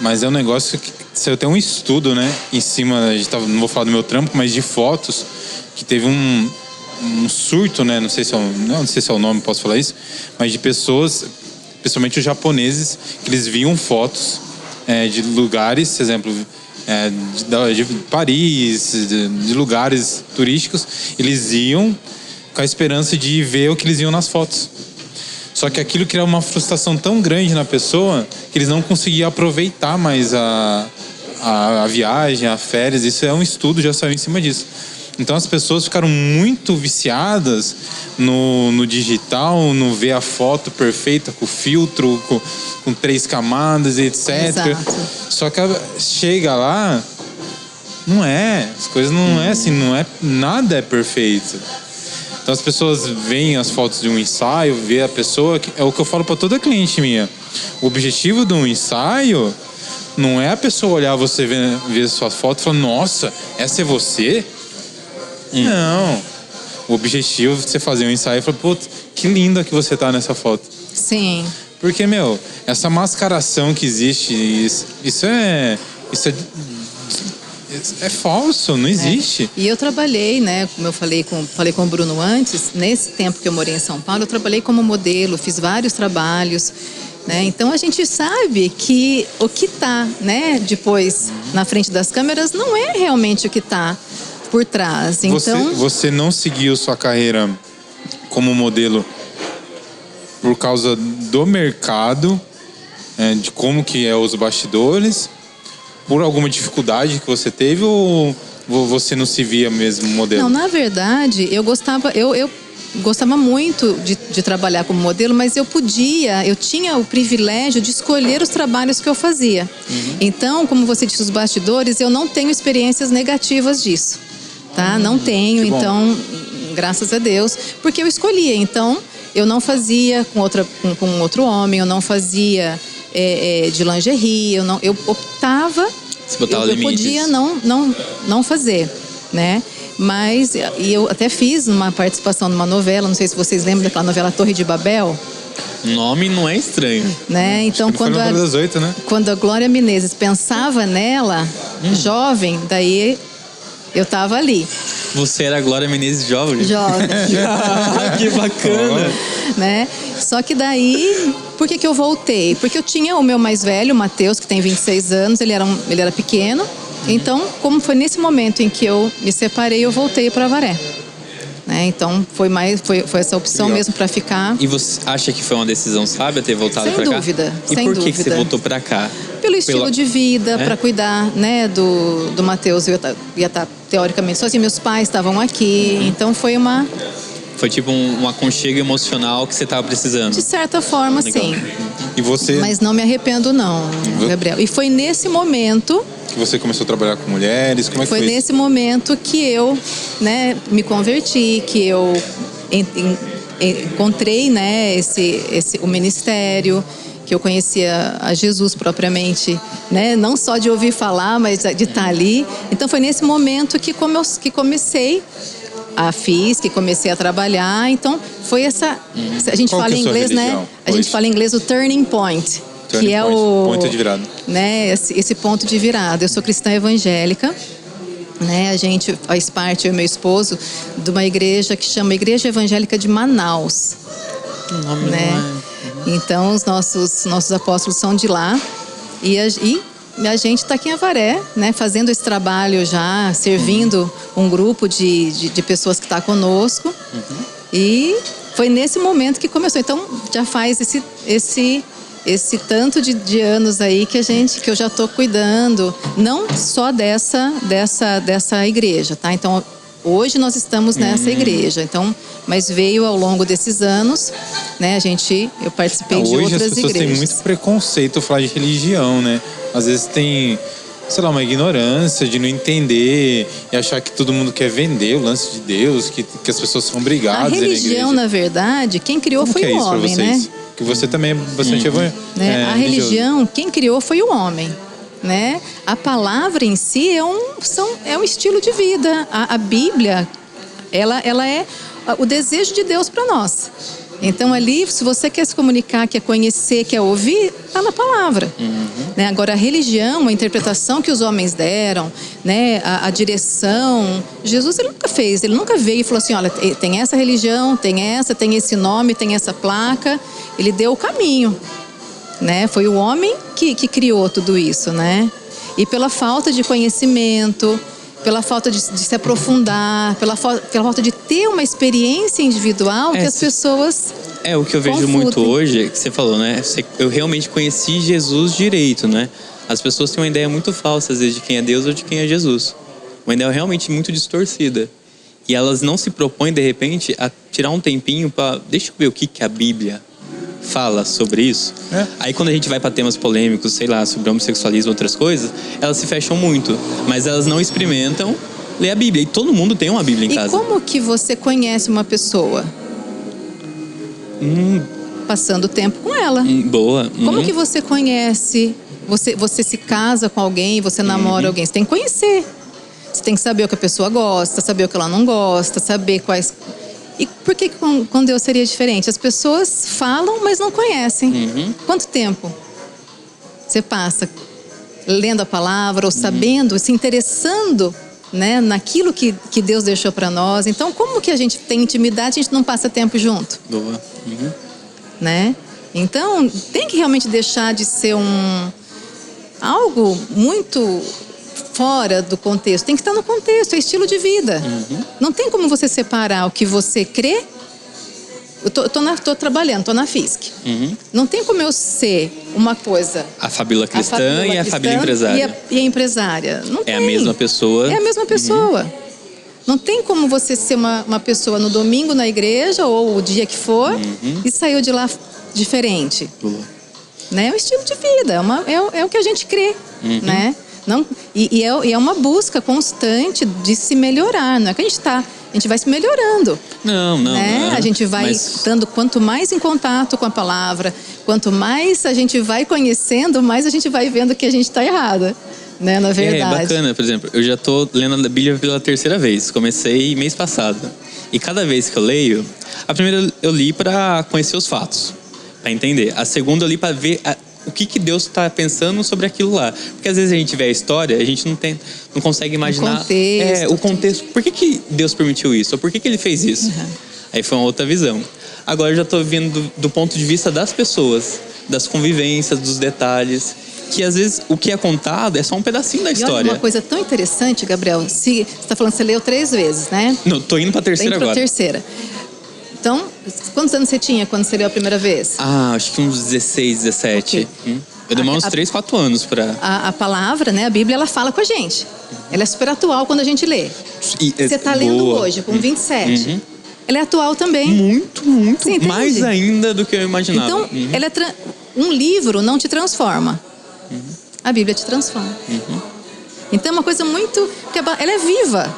Mas é um negócio que saiu até um estudo, né? Em cima, não vou falar do meu trampo, mas de fotos, que teve um surto, né? Não sei se é o nome, posso falar isso, mas de pessoas, principalmente os japoneses, que eles viam fotos de lugares, por exemplo, de Paris, de lugares turísticos, eles iam com a esperança de ver o que eles viam nas fotos. Só que aquilo criava uma frustração tão grande na pessoa que eles não conseguiam aproveitar mais a viagem, a férias. Isso é um estudo, já saiu em cima disso. Então as pessoas ficaram muito viciadas no digital, no ver a foto perfeita, com filtro, com 3 camadas, etc. Exato. Só que chega lá, as coisas não é assim, nada é perfeito. Então as pessoas veem as fotos de um ensaio, vê a pessoa, é o que eu falo para toda cliente minha. O objetivo de um ensaio não é a pessoa olhar você ver suas fotos e falar, nossa, essa é você? Não. O objetivo é você fazer um ensaio e falar, putz, que linda que você tá nessa foto. Sim. Porque, essa mascaração que existe, isso é falso, não existe. E eu trabalhei, né, como eu falei com o Bruno antes, nesse tempo que eu morei em São Paulo, eu trabalhei como modelo, fiz vários trabalhos, né? Então a gente sabe que o que tá, né, depois na frente das câmeras não é realmente o que tá por trás. Então, você não seguiu sua carreira como modelo por causa do mercado, de como que é os bastidores, por alguma dificuldade que você teve, ou você não se via mesmo modelo? Não, na verdade, eu gostava muito de trabalhar como modelo, mas eu tinha o privilégio de escolher os trabalhos que eu fazia. Então, como você disse, os bastidores, eu não tenho experiências negativas disso, tá? Não tenho, então, graças a Deus, porque eu escolhia. Então, eu não fazia com outro homem, eu não fazia de lingerie, eu optava, eu podia não fazer, né? Mas eu até fiz uma participação numa novela, não sei se vocês lembram daquela novela Torre de Babel. O nome não é estranho. Né? Então, quando a Glória Menezes pensava nela, jovem, daí eu tava ali. Você era a Glória Menezes jovem? Jovem. Que bacana! Né? Só que daí, por que eu voltei? Porque eu tinha o meu mais velho, o Matheus, que tem 26 anos, ele era pequeno. Então, como foi nesse momento em que eu me separei, eu voltei para Avaré. Né? Então, foi essa opção Legal. mesmo para ficar. E você acha que foi uma decisão sábia ter voltado para cá? Sem dúvida. E por que você voltou para cá? Pelo estilo de vida, para cuidar, né, do Matheus. Eu ia estar teoricamente sozinha, meus pais estavam aqui, então foi uma... Foi tipo um aconchego emocional que você estava precisando. De certa forma, Legal. sim. E você, Mas não me arrependo não, Gabriel. E foi nesse momento... que você começou a trabalhar com mulheres, como é que foi? Foi nesse momento que eu, né, me converti, que eu encontrei, né, o ministério, que eu conhecia a Jesus propriamente, né, não só de ouvir falar, mas de estar ali. Então foi nesse momento que comecei que comecei a trabalhar. Então foi essa, a gente Qual fala que é em a sua inglês, né? religião A gente hoje? fala em inglês o turning point. Que é o ponto de virada. Né, esse ponto de virada. Eu sou cristã evangélica, né? A gente faz parte, eu e meu esposo, de uma igreja que chama Igreja Evangélica de Manaus. Né? Então os nossos apóstolos são de lá e a gente está aqui em Avaré, né? Fazendo esse trabalho já, servindo um grupo de pessoas que está conosco. E foi nesse momento que começou. Então já faz esse tanto de anos aí que eu já estou cuidando, não só dessa igreja, tá? Então hoje nós estamos nessa igreja, então, mas veio ao longo desses anos, né? Eu participei de outras igrejas. Hoje as pessoas têm muito preconceito falar de religião, né? Às vezes tem, sei lá, uma ignorância de não entender e achar que todo mundo quer vender o lance de Deus, que as pessoas são obrigadas a religião, na verdade, quem criou Como foi que é o isso pra homem, vocês? né? Que você também é bastante Né? A religião, quem criou foi o homem, né? A palavra em si é um estilo de vida. A Bíblia, ela é o desejo de Deus para nós. Então ali, se você quer se comunicar, quer conhecer, quer ouvir, está na palavra. Né? Agora a religião, a interpretação que os homens deram, né? A direção, Jesus ele nunca veio e falou assim, olha, tem essa religião, tem esse nome, tem essa placa. Ele deu o caminho, né? Foi o homem que criou tudo isso, né? E pela falta de conhecimento, pela falta de se aprofundar, pela falta de ter uma experiência individual que as pessoas o que eu vejo muito hoje, que você falou, né? Eu realmente conheci Jesus direito, né? As pessoas têm uma ideia muito falsa, às vezes, de quem é Deus ou de quem é Jesus. Uma ideia realmente muito distorcida. E elas não se propõem, de repente, a tirar um tempinho para... Deixa eu ver o que a Bíblia fala sobre isso. Aí quando a gente vai para temas polêmicos, sei lá, sobre homossexualismo, outras coisas, elas se fecham muito, mas elas não experimentam ler a Bíblia. E todo mundo tem uma Bíblia em casa. E como que você conhece uma pessoa? Passando tempo com ela. Boa. Como que você conhece? Você se casa com alguém, você namora alguém, você tem que conhecer. Você tem que saber o que a pessoa gosta, saber o que ela não gosta, saber quais... E por que com Deus seria diferente? As pessoas falam, mas não conhecem. Quanto tempo você passa lendo a palavra ou sabendo, se interessando, né, naquilo que Deus deixou para nós? Então, como que a gente tem intimidade e a gente não passa tempo junto? Boa. Né? Então, tem que realmente deixar de ser algo muito fora do contexto. Tem que estar no contexto, é estilo de vida. Não tem como você separar o que você crê. Eu tô trabalhando, tô na FISC. Não tem como eu ser uma coisa... A Fabíola cristã e a Fabíola empresária. E a empresária. Não tem. É a mesma pessoa. É a mesma pessoa. Não tem como você ser uma pessoa no domingo na igreja ou o dia que for e saiu de lá diferente. Boa. Né? É um estilo de vida, é o que a gente crê, né? Não, e é uma busca constante de se melhorar, não é que a gente vai se melhorando. Não. Né? A gente vai estando, quanto mais em contato com a palavra, quanto mais a gente vai conhecendo, mais a gente vai vendo que a gente está errada, né? Na verdade. É bacana, por exemplo, eu já estou lendo a Bíblia pela terceira vez, comecei mês passado. E cada vez que eu leio, a primeira eu li para conhecer os fatos, para entender. A segunda eu li para ver o que Deus está pensando sobre aquilo lá. Porque às vezes a gente vê a história, a gente não consegue imaginar o contexto. Por que Deus permitiu isso? Ou por que Ele fez isso? Uhum. Aí foi uma outra visão. Agora eu já estou vendo do ponto de vista das pessoas, das convivências, dos detalhes. Que às vezes o que é contado é só um pedacinho da história. E olha uma coisa tão interessante, Gabriel. Você está falando que você leu 3 vezes, né? Não, tô indo para a terceira agora. Terceira. Então, quantos anos você tinha quando você leu a primeira vez? Acho que uns 16, 17. Okay. Eu demorei uns 3, 4 anos para... A palavra, né, a Bíblia, ela fala com a gente. Ela é super atual quando a gente lê. Você está lendo hoje, com 27. Uhum. Ela é atual também. Muito. Mais ainda do que eu imaginava. Então, ela um livro não te transforma. A Bíblia te transforma. Então é uma coisa muito... Ela é viva.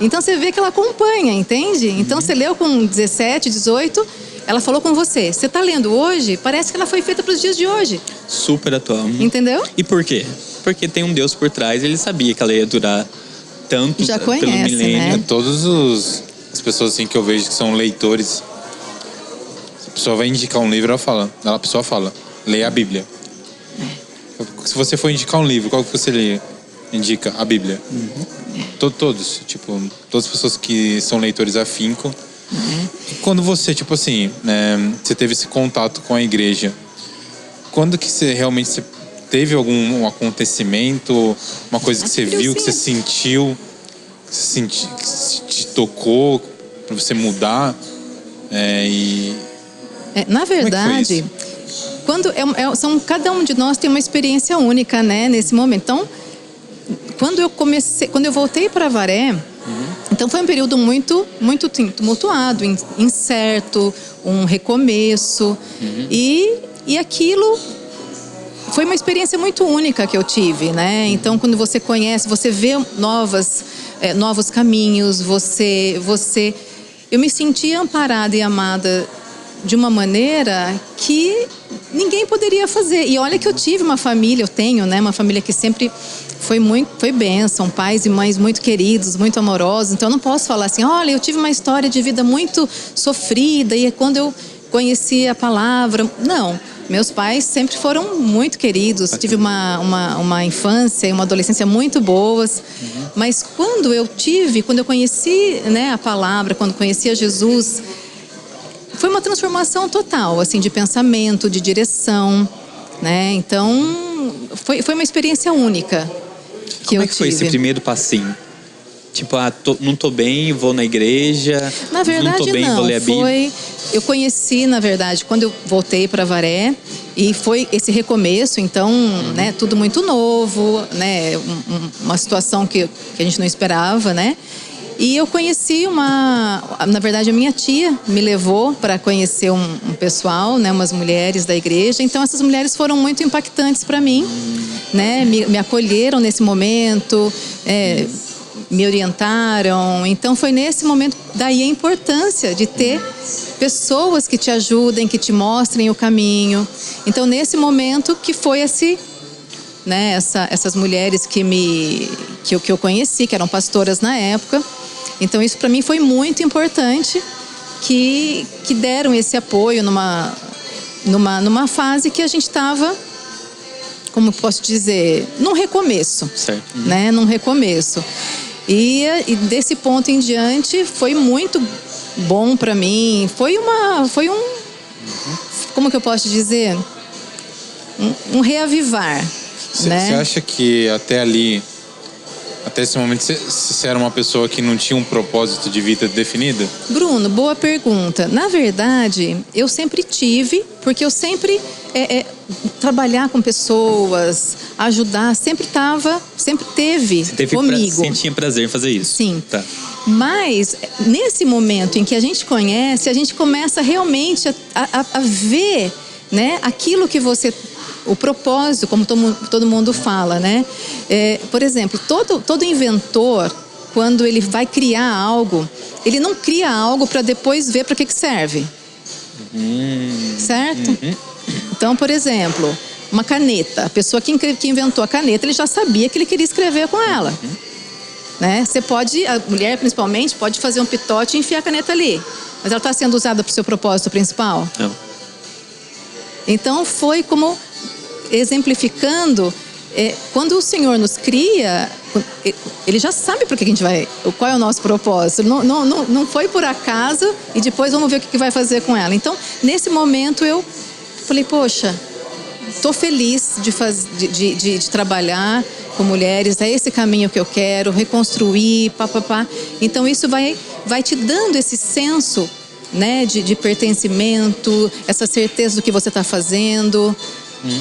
Então você vê que ela acompanha, entende? Então você leu com 17, 18, ela falou com você. Você está lendo hoje, parece que ela foi feita para os dias de hoje. Super atual. Entendeu? E por quê? Porque tem um Deus por trás, ele sabia que ela ia durar tanto já conhece, pelo milênio. Né? As pessoas assim que eu vejo que são leitores, se a pessoa vai indicar um livro, a pessoa fala, leia a Bíblia. Se você for indicar um livro, qual que você indica? A Bíblia. Todas as pessoas que são leitores afinco. E quando você, você teve esse contato com a igreja, quando que você realmente teve algum acontecimento, uma coisa que você viu, que você sentiu, que te tocou, para você mudar? Na verdade... cada um de nós tem uma experiência única, né, nesse momento. Então, quando eu voltei para Avaré, então foi um período muito tumultuado, incerto, um recomeço. E aquilo foi uma experiência muito única que eu tive, né? Então, quando você conhece, você vê novos caminhos, eu me sentia amparada e amada de uma maneira que ninguém poderia fazer. E olha que eu tive uma família, eu tenho, né, uma família que sempre foi bênção, pais e mães muito queridos, muito amorosos. Então eu não posso falar assim, olha, eu tive uma história de vida muito sofrida e quando eu conheci a palavra... Não, meus pais sempre foram muito queridos, tive uma infância e uma adolescência muito boas. Mas quando eu conheci, né, a palavra, quando conheci a Jesus... Foi uma transformação total, assim, de pensamento, de direção, né? Então, foi uma experiência única que Como é que foi esse primeiro passinho? Não tô bem, vou na igreja. Na verdade, não tô bem, vou ler a Bíblia. Eu conheci, na verdade, quando eu voltei para Avaré, e foi esse recomeço, então, né, tudo muito novo, né? Uma situação que a gente não esperava, né? E eu conheci na verdade a minha tia me levou para conhecer um pessoal, né, umas mulheres da igreja. Então essas mulheres foram muito impactantes para mim, né, me acolheram nesse momento, me orientaram. Então foi nesse momento, daí a importância de ter pessoas que te ajudem, que te mostrem o caminho. Então nesse momento que foi essas mulheres que eu conheci, que eram pastoras na época. Então isso para mim foi muito importante, que deram esse apoio numa fase que a gente estava, como posso dizer, num recomeço, certo. Né? Num recomeço. E desse ponto em diante foi muito bom para mim. Como que eu posso dizer? Um reavivar. Você né? acha que até esse momento, você era uma pessoa que não tinha um propósito de vida definido? Bruno, boa pergunta. Na verdade, eu sempre tive, porque eu sempre trabalhar com pessoas, ajudar, sempre teve comigo. Você tinha prazer em fazer isso? Sim. Tá. Mas nesse momento em que a gente conhece, a gente começa realmente a ver, né, aquilo que você... O propósito, como todo mundo fala, né? Por exemplo, todo inventor, quando ele vai criar algo, ele não cria algo para depois ver para que serve. Certo? Então, por exemplo, uma caneta. A pessoa que inventou a caneta, ele já sabia que ele queria escrever com ela. Né? A mulher principalmente, pode fazer um pitote e enfiar a caneta ali. Mas ela está sendo usada para o seu propósito principal? Não. Então, foi como... exemplificando, quando o Senhor nos cria, Ele já sabe para que a gente vai, qual é o nosso propósito. Não foi por acaso e depois vamos ver o que vai fazer com ela. Então, nesse momento eu falei, poxa, estou feliz de trabalhar com mulheres, é esse caminho que eu quero, reconstruir, papapá. Então isso vai te dando esse senso, né, de pertencimento, essa certeza do que você está fazendo,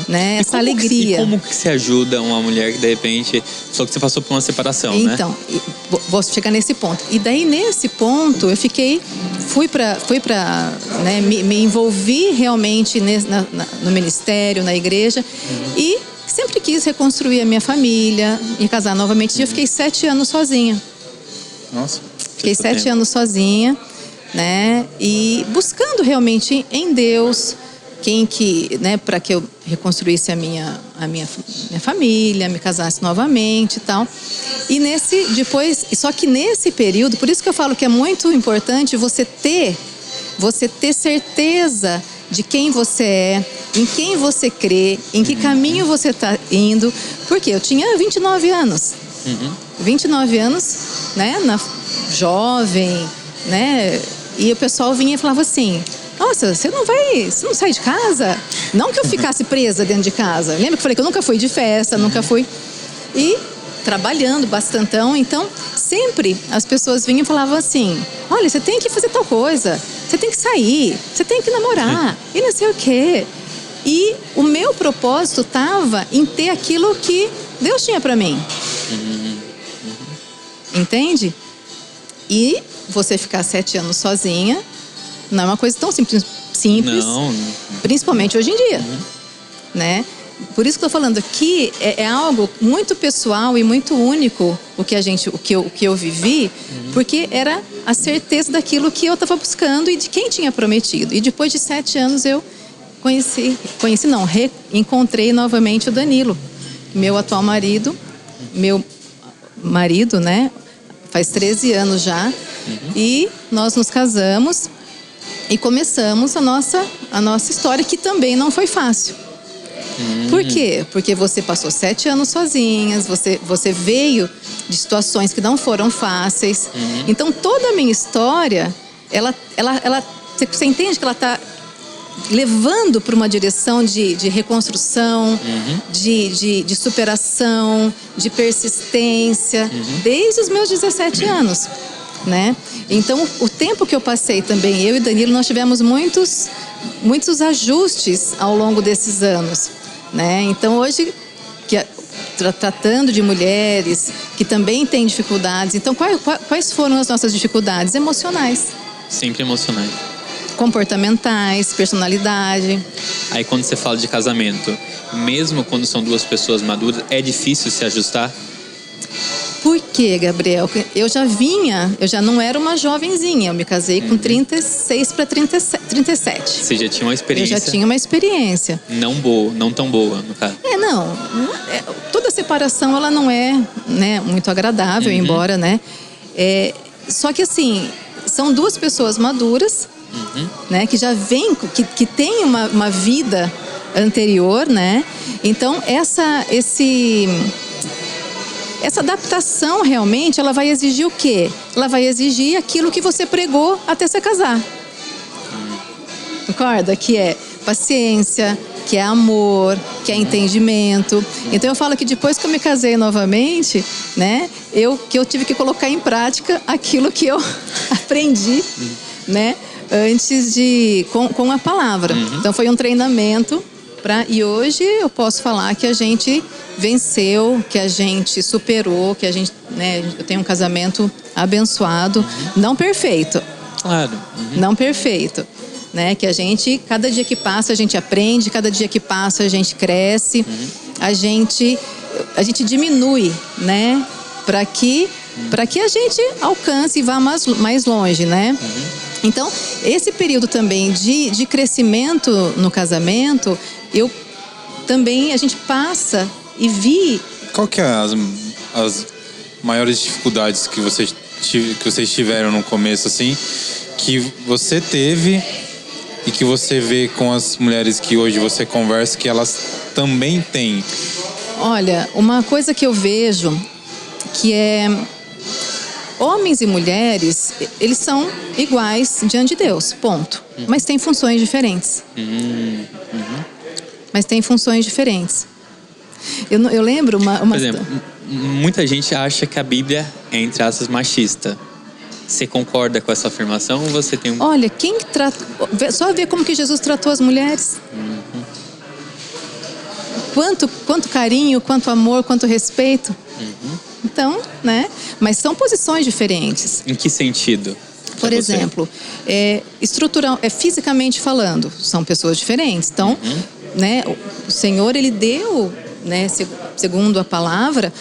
né, essa alegria. E como que se ajuda uma mulher que de repente, só que você passou por uma separação, né? Então, vou chegar nesse ponto. E daí nesse ponto eu fui para, né, me envolvi realmente no ministério, na igreja, e sempre quis reconstruir a minha família e casar novamente. E eu fiquei 7 anos sozinha. Nossa. Fiquei 7 anos sozinha, né? E buscando realmente em Deus né, para que eu reconstruísse a minha família, me casasse novamente e tal. E só que nesse período, por isso que eu falo que é muito importante você ter certeza de quem você é, em quem você crê, em que caminho você está indo. Porque eu tinha 29 anos. 29 anos, né, jovem, né? E o pessoal vinha e falava assim, nossa, você não sai de casa? Não que eu ficasse presa dentro de casa. Lembra que eu falei que eu nunca fui de festa, nunca fui. E trabalhando bastantão. Então, sempre as pessoas vinham e falavam assim, olha, você tem que fazer tal coisa, você tem que sair, você tem que namorar, e não sei o quê. E o meu propósito estava em ter aquilo que Deus tinha para mim. Entende? E você ficar 7 anos sozinha não é uma coisa tão simples. Não. Principalmente hoje em dia, né? Por isso que eu estou falando aqui, é algo muito pessoal e muito único o que eu vivi, porque era a certeza daquilo que eu estava buscando e de quem tinha prometido. E depois de 7 anos eu encontrei novamente o Danilo, meu atual marido, né? Faz 13 anos já, e nós nos casamos e começamos a nossa história, que também não foi fácil. Por quê? Porque você passou 7 anos sozinhas, você veio de situações que não foram fáceis. Então toda a minha história, você entende que ela está levando para uma direção de reconstrução, de superação, de persistência, desde os meus 17 anos, né? Então, o tempo que eu passei também, eu e Danilo, nós tivemos muitos ajustes ao longo desses anos, né? Então, hoje, tratando de mulheres que também têm dificuldades, então quais foram as nossas dificuldades? Emocionais. Sempre emocionais. Comportamentais, personalidade. Aí quando você fala de casamento, mesmo quando são 2 pessoas maduras, é difícil se ajustar? Por quê, Gabriel? Eu já não era uma jovenzinha, eu me casei com 36 para 37. Você já tinha uma experiência? Eu já tinha uma experiência. Não tão boa, no caso. Toda separação, ela não é, né, muito agradável, embora, né? Só que assim, são 2 pessoas maduras, né, que já vêm, que têm uma vida anterior, né? Então, essa adaptação realmente, ela vai exigir o quê? Ela vai exigir aquilo que você pregou até se casar. Concorda? Que é paciência, que é amor, que é entendimento. Então eu falo que depois que eu me casei novamente, né, que eu tive que colocar em prática aquilo que eu aprendi, né, antes com a palavra. Então foi um treinamento e hoje eu posso falar que a gente venceu, que a gente superou, que a gente, né, eu tenho um casamento abençoado, não perfeito. Claro. Não perfeito, né? Que a gente, cada dia que passa, a gente aprende, cada dia que passa, a gente cresce, a gente diminui, né? Para que a gente alcance e vá mais longe, né? Então, esse período também de crescimento no casamento, a gente passa e vi... Qual que é as maiores dificuldades que vocês tiveram no começo, assim, que você teve e que você vê com as mulheres que hoje você conversa que elas também têm? Olha, uma coisa que eu vejo que é homens e mulheres, eles são iguais diante de Deus, ponto. Mas têm funções diferentes. Mas têm funções diferentes. Eu lembro uma... Por exemplo, muita gente acha que a Bíblia é, entre aspas, machista. Você concorda com essa afirmação ou você tem um... Olha, quem trata... Só ver como que Jesus tratou as mulheres. Quanto carinho, quanto amor, quanto respeito. Então, né? Mas são posições diferentes. Em que sentido? Por exemplo, estrutural, fisicamente falando, são pessoas diferentes. Então, né, o Senhor, Ele deu, né, segundo a palavra,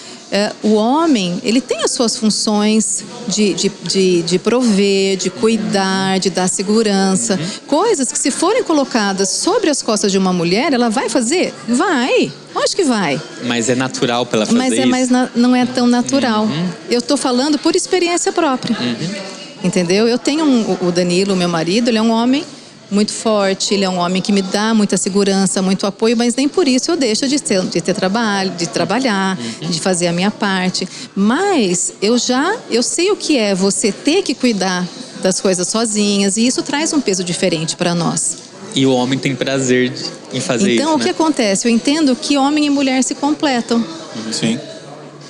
o homem, ele tem as suas funções de prover, de cuidar, de dar segurança. Coisas que, se forem colocadas sobre as costas de uma mulher, ela vai fazer? Vai. Acho que vai. Mas é natural para ela fazer isso? Mas não é tão natural. Eu estou falando por experiência própria. Entendeu? Eu tenho o Danilo, meu marido, ele é um homem muito forte, ele é um homem que me dá muita segurança, muito apoio, mas nem por isso eu deixo de ter trabalho, de trabalhar, de fazer a minha parte. Mas eu sei o que é você ter que cuidar das coisas sozinhas, e isso traz um peso diferente para nós. E o homem tem prazer em fazer isso, então, o que acontece? Eu entendo que homem e mulher se completam. Sim.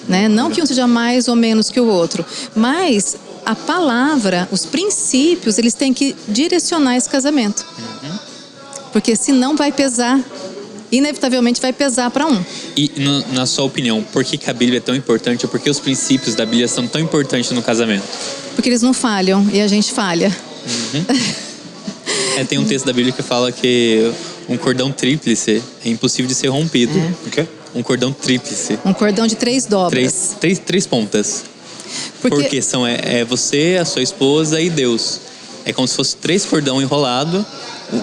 Né? Não que um seja mais ou menos que o outro, mas a palavra, os princípios, eles têm que direcionar esse casamento. Porque senão vai pesar, inevitavelmente vai pesar para um. E na sua opinião, por que a Bíblia é tão importante, ou por que os princípios da Bíblia são tão importantes no casamento? Porque eles não falham e a gente falha. Tem um texto da Bíblia que fala que um cordão tríplice é impossível de ser rompido. O quê? Um cordão tríplice. Um cordão de 3 dobras. Três pontas. Porque são você, a sua esposa e Deus. É como se fosse 3 cordão enrolado.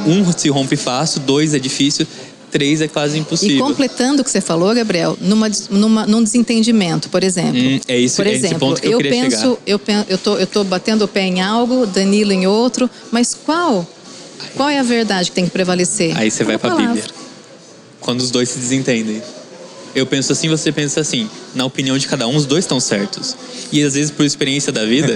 1 se rompe fácil, 2 é difícil, 3 é quase impossível. E completando o que você falou, Gabriel, num desentendimento, por exemplo. É esse ponto que eu queria chegar. Eu tô batendo o pé em algo, Danilo em outro, mas qual é a verdade que tem que prevalecer? Aí você vai para a Bíblia. Quando os dois se desentendem. Eu penso assim, você pensa assim. Na opinião de cada um, os dois estão certos. E às vezes, por experiência da vida...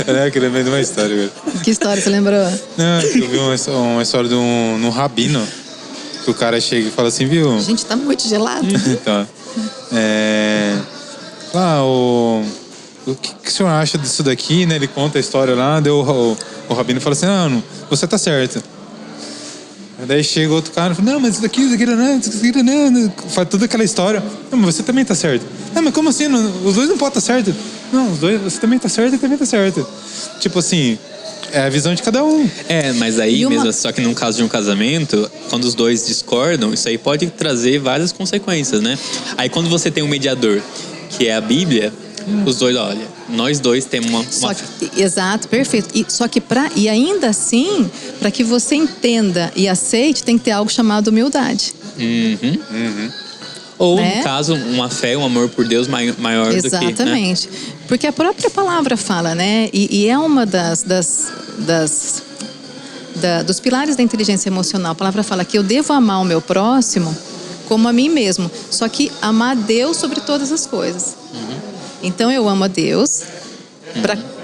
Eu lembrei de uma história, velho. Que história você lembrou? Não, eu vi uma história de um rabino. Que o cara chega e fala assim, viu? Gente, tá muito gelado. Tá. O que o senhor acha disso daqui, né? Ele conta a história lá, deu o rabino fala assim, não, você tá certo. Daí chega outro cara e fala, não, mas isso daqui não, faz toda aquela história. Não, mas você também tá certo. Não, mas como assim? Os dois não podem estar certo. Não, os dois, você também tá certo e também tá certo. Tipo assim, é a visão de cada um. Mas aí mesmo, só que num caso de um casamento, quando os dois discordam, isso aí pode trazer várias consequências, né? Aí quando você tem um mediador, que é a Bíblia, os dois, olha, nós dois temos uma... Exato, perfeito. E ainda assim, para que você entenda e aceite, tem que ter algo chamado humildade. Ou, no caso, uma fé, um amor por Deus maior do que... Exatamente. Porque a própria palavra fala, né? E é uma dos pilares da inteligência emocional. A palavra fala que eu devo amar o meu próximo como a mim mesmo. Só que amar Deus sobre todas as coisas. Então eu amo a Deus,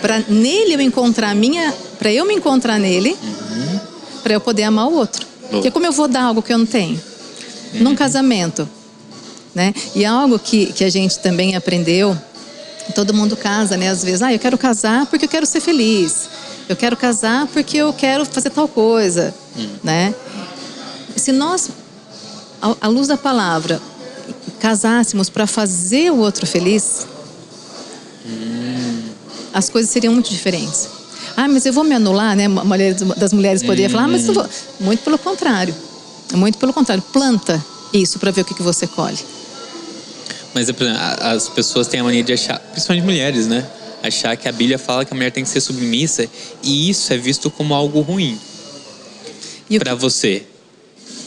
para nele eu encontrar para eu me encontrar nele, para eu poder amar o outro. Porque como eu vou dar algo que eu não tenho? Num casamento, né? E algo que a gente também aprendeu, todo mundo casa, né? Às vezes, eu quero casar porque eu quero ser feliz. Eu quero casar porque eu quero fazer tal coisa, né? Se nós, à luz da palavra, casássemos para fazer o outro feliz, as coisas seriam muito diferentes. Mas eu vou me anular, né? A maioria das mulheres poderia falar, mas eu vou... Muito pelo contrário. Planta isso para ver o que você colhe. Mas as pessoas têm a mania de achar, principalmente mulheres, né? Achar que a Bíblia fala que a mulher tem que ser submissa, e isso é visto como algo ruim. Para você.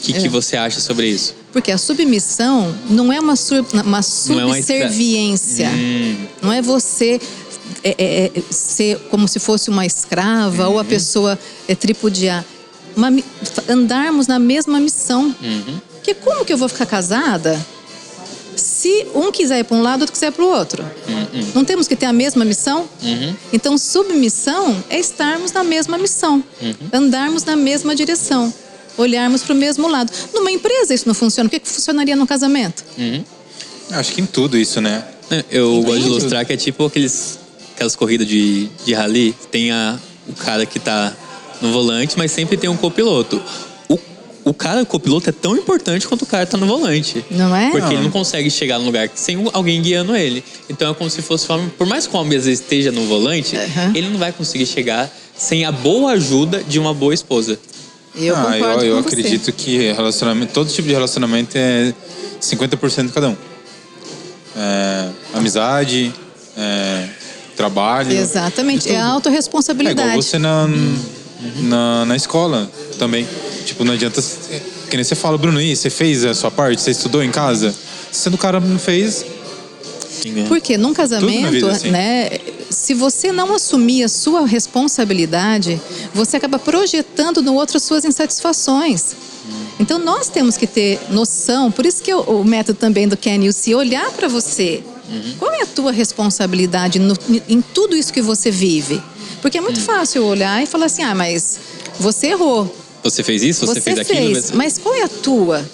O que você acha sobre isso? Porque a submissão não é uma subserviência. Não é você ser como se fosse uma escrava ou a pessoa tripudiar. andarmos na mesma missão. Porque como que eu vou ficar casada se um quiser ir para um lado, outro quiser para o outro? Não temos que ter a mesma missão? Então, submissão é estarmos na mesma missão, andarmos na mesma direção, olharmos para o mesmo lado. Numa empresa isso não funciona, o que funcionaria no casamento? Acho que em tudo isso, né? Eu gosto de ilustrar que é tipo aquelas corridas de rally, tem o cara que tá no volante, mas sempre tem um copiloto. O cara, o copiloto, é tão importante quanto o cara que tá no volante. Não é? Porque ele não consegue chegar no lugar sem alguém guiando ele. Então é como se fosse forma. Por mais que o homem às vezes esteja no volante, ele não vai conseguir chegar sem a boa ajuda de uma boa esposa. Eu concordo eu com você. acredito que relacionamento, todo tipo de relacionamento é 50% cada um. Amizade, trabalho. Exatamente, é a autorresponsabilidade. É igual você na escola também. Tipo, não adianta... Que nem você fala, Bruno, e você fez a sua parte? Você estudou em casa? Se o cara não fez... Porque num casamento, vida, assim. né, se você não assumir a sua responsabilidade, você acaba projetando no outro as suas insatisfações. Então nós temos que ter noção, por isso que o método também do Can You See, olhar para você. Qual é a tua responsabilidade em tudo isso que você vive? Porque é muito fácil olhar e falar assim, mas você errou. Você fez isso, você fez aquilo. Mas qual é a tua?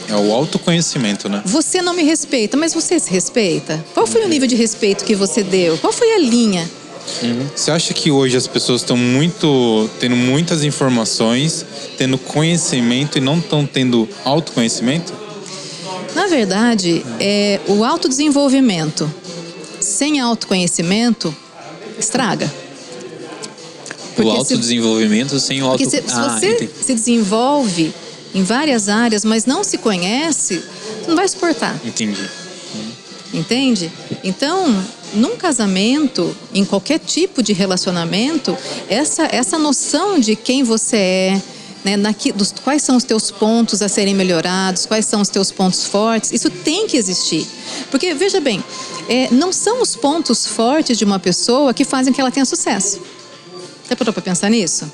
É o autoconhecimento, né? Você não me respeita, mas você se respeita? Qual foi o nível de respeito que você deu? Qual foi a linha? Você acha que hoje as pessoas estão tendo muitas informações, tendo conhecimento e não estão tendo autoconhecimento? Na verdade, o autodesenvolvimento sem autoconhecimento estraga. O autodesenvolvimento sem o auto... Porque se você se desenvolve em várias áreas, mas não se conhece, você não vai suportar. Entendi. Entende? Então, num casamento, em qualquer tipo de relacionamento, essa noção de quem você é, né, quais são os teus pontos a serem melhorados, quais são os teus pontos fortes, isso tem que existir. Porque, veja bem, não são os pontos fortes de uma pessoa que fazem que ela tenha sucesso. Você parou para pensar nisso?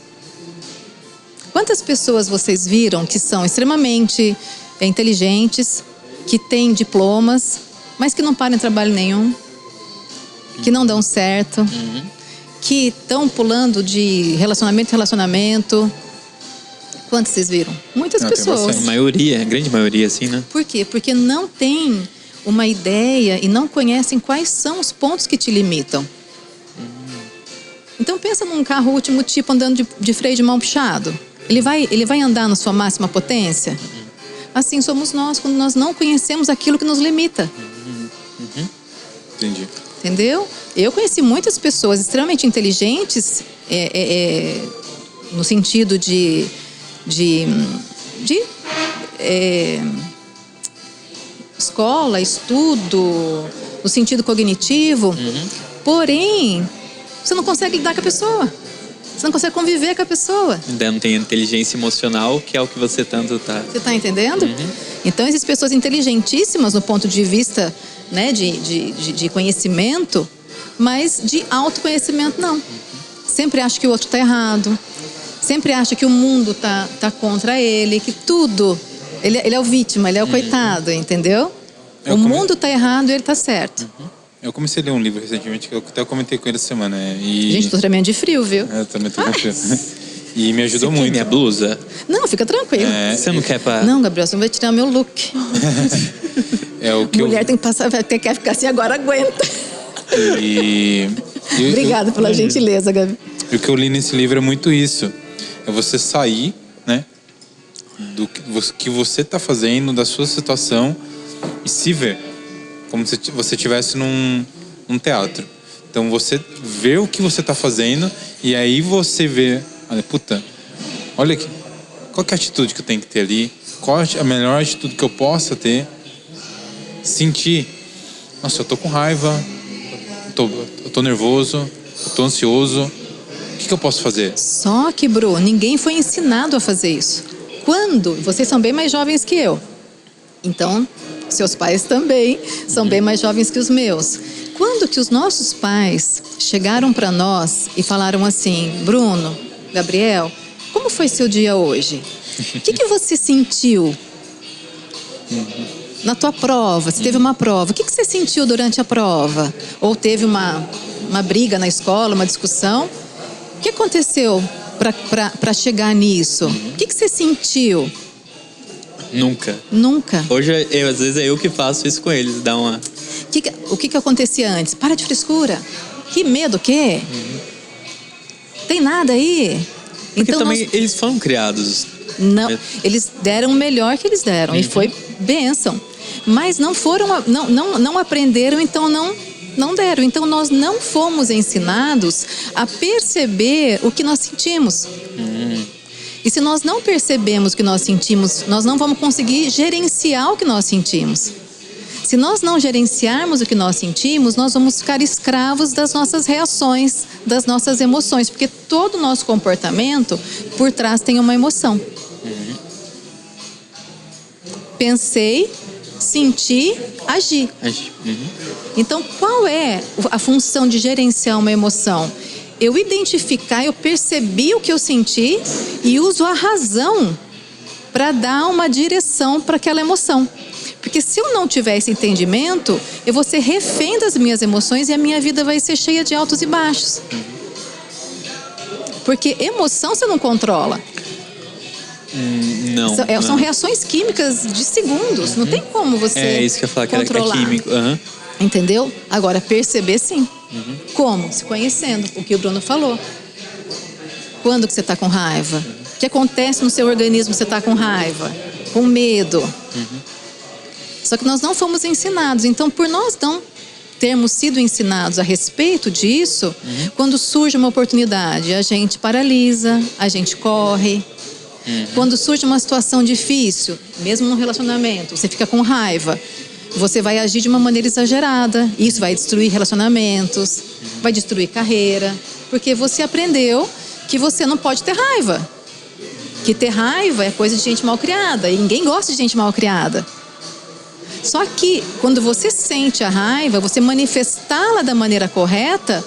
Quantas pessoas vocês viram que são extremamente inteligentes, que têm diplomas, mas que não param em trabalho nenhum, que não dão certo, que estão pulando de relacionamento em relacionamento? Quantos vocês viram? Muitas pessoas. A maioria, a grande maioria, assim, né? Por quê? Porque não tem uma ideia e não conhecem quais são os pontos que te limitam. Então pensa num carro último tipo andando de freio de mão puxado. Ele vai andar na sua máxima potência? Assim somos nós quando nós não conhecemos aquilo que nos limita. Entendi. Entendeu? Eu conheci muitas pessoas extremamente inteligentes no sentido de escola, estudo, no sentido cognitivo, porém você não consegue lidar com a pessoa. Você não consegue conviver com a pessoa. Ainda não tem inteligência emocional, que é o que você tanto tá... Você está entendendo? Então, existem pessoas inteligentíssimas no ponto de vista, né, de conhecimento, mas de autoconhecimento não. Sempre acha que o outro está errado. Sempre acha que o mundo tá contra ele, que tudo... Ele é o vítima, ele é o coitado, entendeu? O mundo está errado e ele está certo. Eu comecei a ler um livro recentemente, que eu até comentei com ele essa semana. Gente, tô tremendo de frio, viu? Eu também tô com frio. E me ajudou muito. Minha blusa? Não, fica tranquilo. Você não quer pra... Não, Gabriel, você não vai tirar meu look. O que mulher tem que passar, quer ficar assim, agora aguenta. Obrigada pela gentileza, Gabi. E o que eu li nesse livro é muito isso. É você sair, né, do que você tá fazendo, da sua situação, e se ver. Como se você estivesse num teatro. Então você vê o que você está fazendo e aí você vê, olha aqui, qual que é a atitude que eu tenho que ter ali, qual a melhor atitude que eu possa ter, sentir, nossa, eu tô com raiva, eu tô nervoso, eu tô ansioso, o que eu posso fazer? Só que, Bru, ninguém foi ensinado a fazer isso. Quando? Vocês são bem mais jovens que eu. Então, seus pais também são bem mais jovens que os meus. Quando que os nossos pais chegaram para nós e falaram assim, Bruno, Gabriel, como foi seu dia hoje? O que você sentiu na tua prova? Se teve uma prova, o que você sentiu durante a prova? Ou teve uma briga na escola, uma discussão? O que aconteceu para chegar nisso? O que você sentiu? Nunca. Hoje, às vezes, é eu que faço isso com eles, dá uma... O que acontecia antes? Para de frescura. Que medo, o quê? Tem nada aí? Porque então também eles foram criados. Não, eles deram o melhor que eles deram. E foi bênção. Mas não foram, não aprenderam, então não deram. Então nós não fomos ensinados a perceber o que nós sentimos. E se nós não percebemos o que nós sentimos, nós não vamos conseguir gerenciar o que nós sentimos. Se nós não gerenciarmos o que nós sentimos, nós vamos ficar escravos das nossas reações, das nossas emoções. Porque todo o nosso comportamento, por trás, tem uma emoção. Pensei, senti, agi. Então, qual é a função de gerenciar uma emoção? Eu identificar, eu percebi o que eu senti e uso a razão para dar uma direção para aquela emoção. Porque se eu não tiver esse entendimento, eu vou ser refém das minhas emoções e a minha vida vai ser cheia de altos e baixos. Porque emoção você não controla. Não. São reações químicas de segundos. Não tem como você controlar. É isso que eu ia falar, que é químico. Entendeu? Agora, perceber sim. Como? Se conhecendo. O que o Bruno falou. Quando que você está com raiva? O que acontece no seu organismo se você está com raiva? Com medo? Só que nós não fomos ensinados. Então, por nós não termos sido ensinados a respeito disso, quando surge uma oportunidade, a gente paralisa, a gente corre. Quando surge uma situação difícil, mesmo no relacionamento, você fica com raiva, você vai agir de uma maneira exagerada. Isso vai destruir relacionamentos, vai destruir carreira, porque você aprendeu que você não pode ter raiva. Que ter raiva é coisa de gente mal criada, e ninguém gosta de gente mal criada. Só que, quando você sente a raiva, você manifestá-la da maneira correta,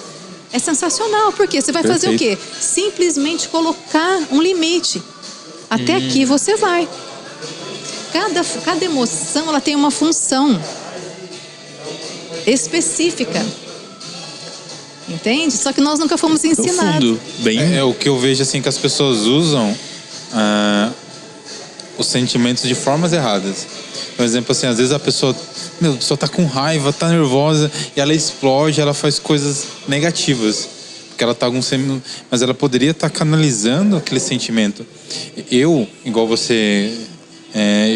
é sensacional. Porque você vai fazer o quê? Simplesmente colocar um limite. Até aqui você vai. Cada emoção, ela tem uma função específica. Entende? Só que nós nunca fomos ensinados. É o que eu vejo assim, que as pessoas usam os sentimentos de formas erradas. Por exemplo, assim, às vezes a pessoa tá com raiva, tá nervosa, e ela explode, ela faz coisas negativas. Porque ela tá mas ela poderia estar canalizando aquele sentimento. Eu, igual você,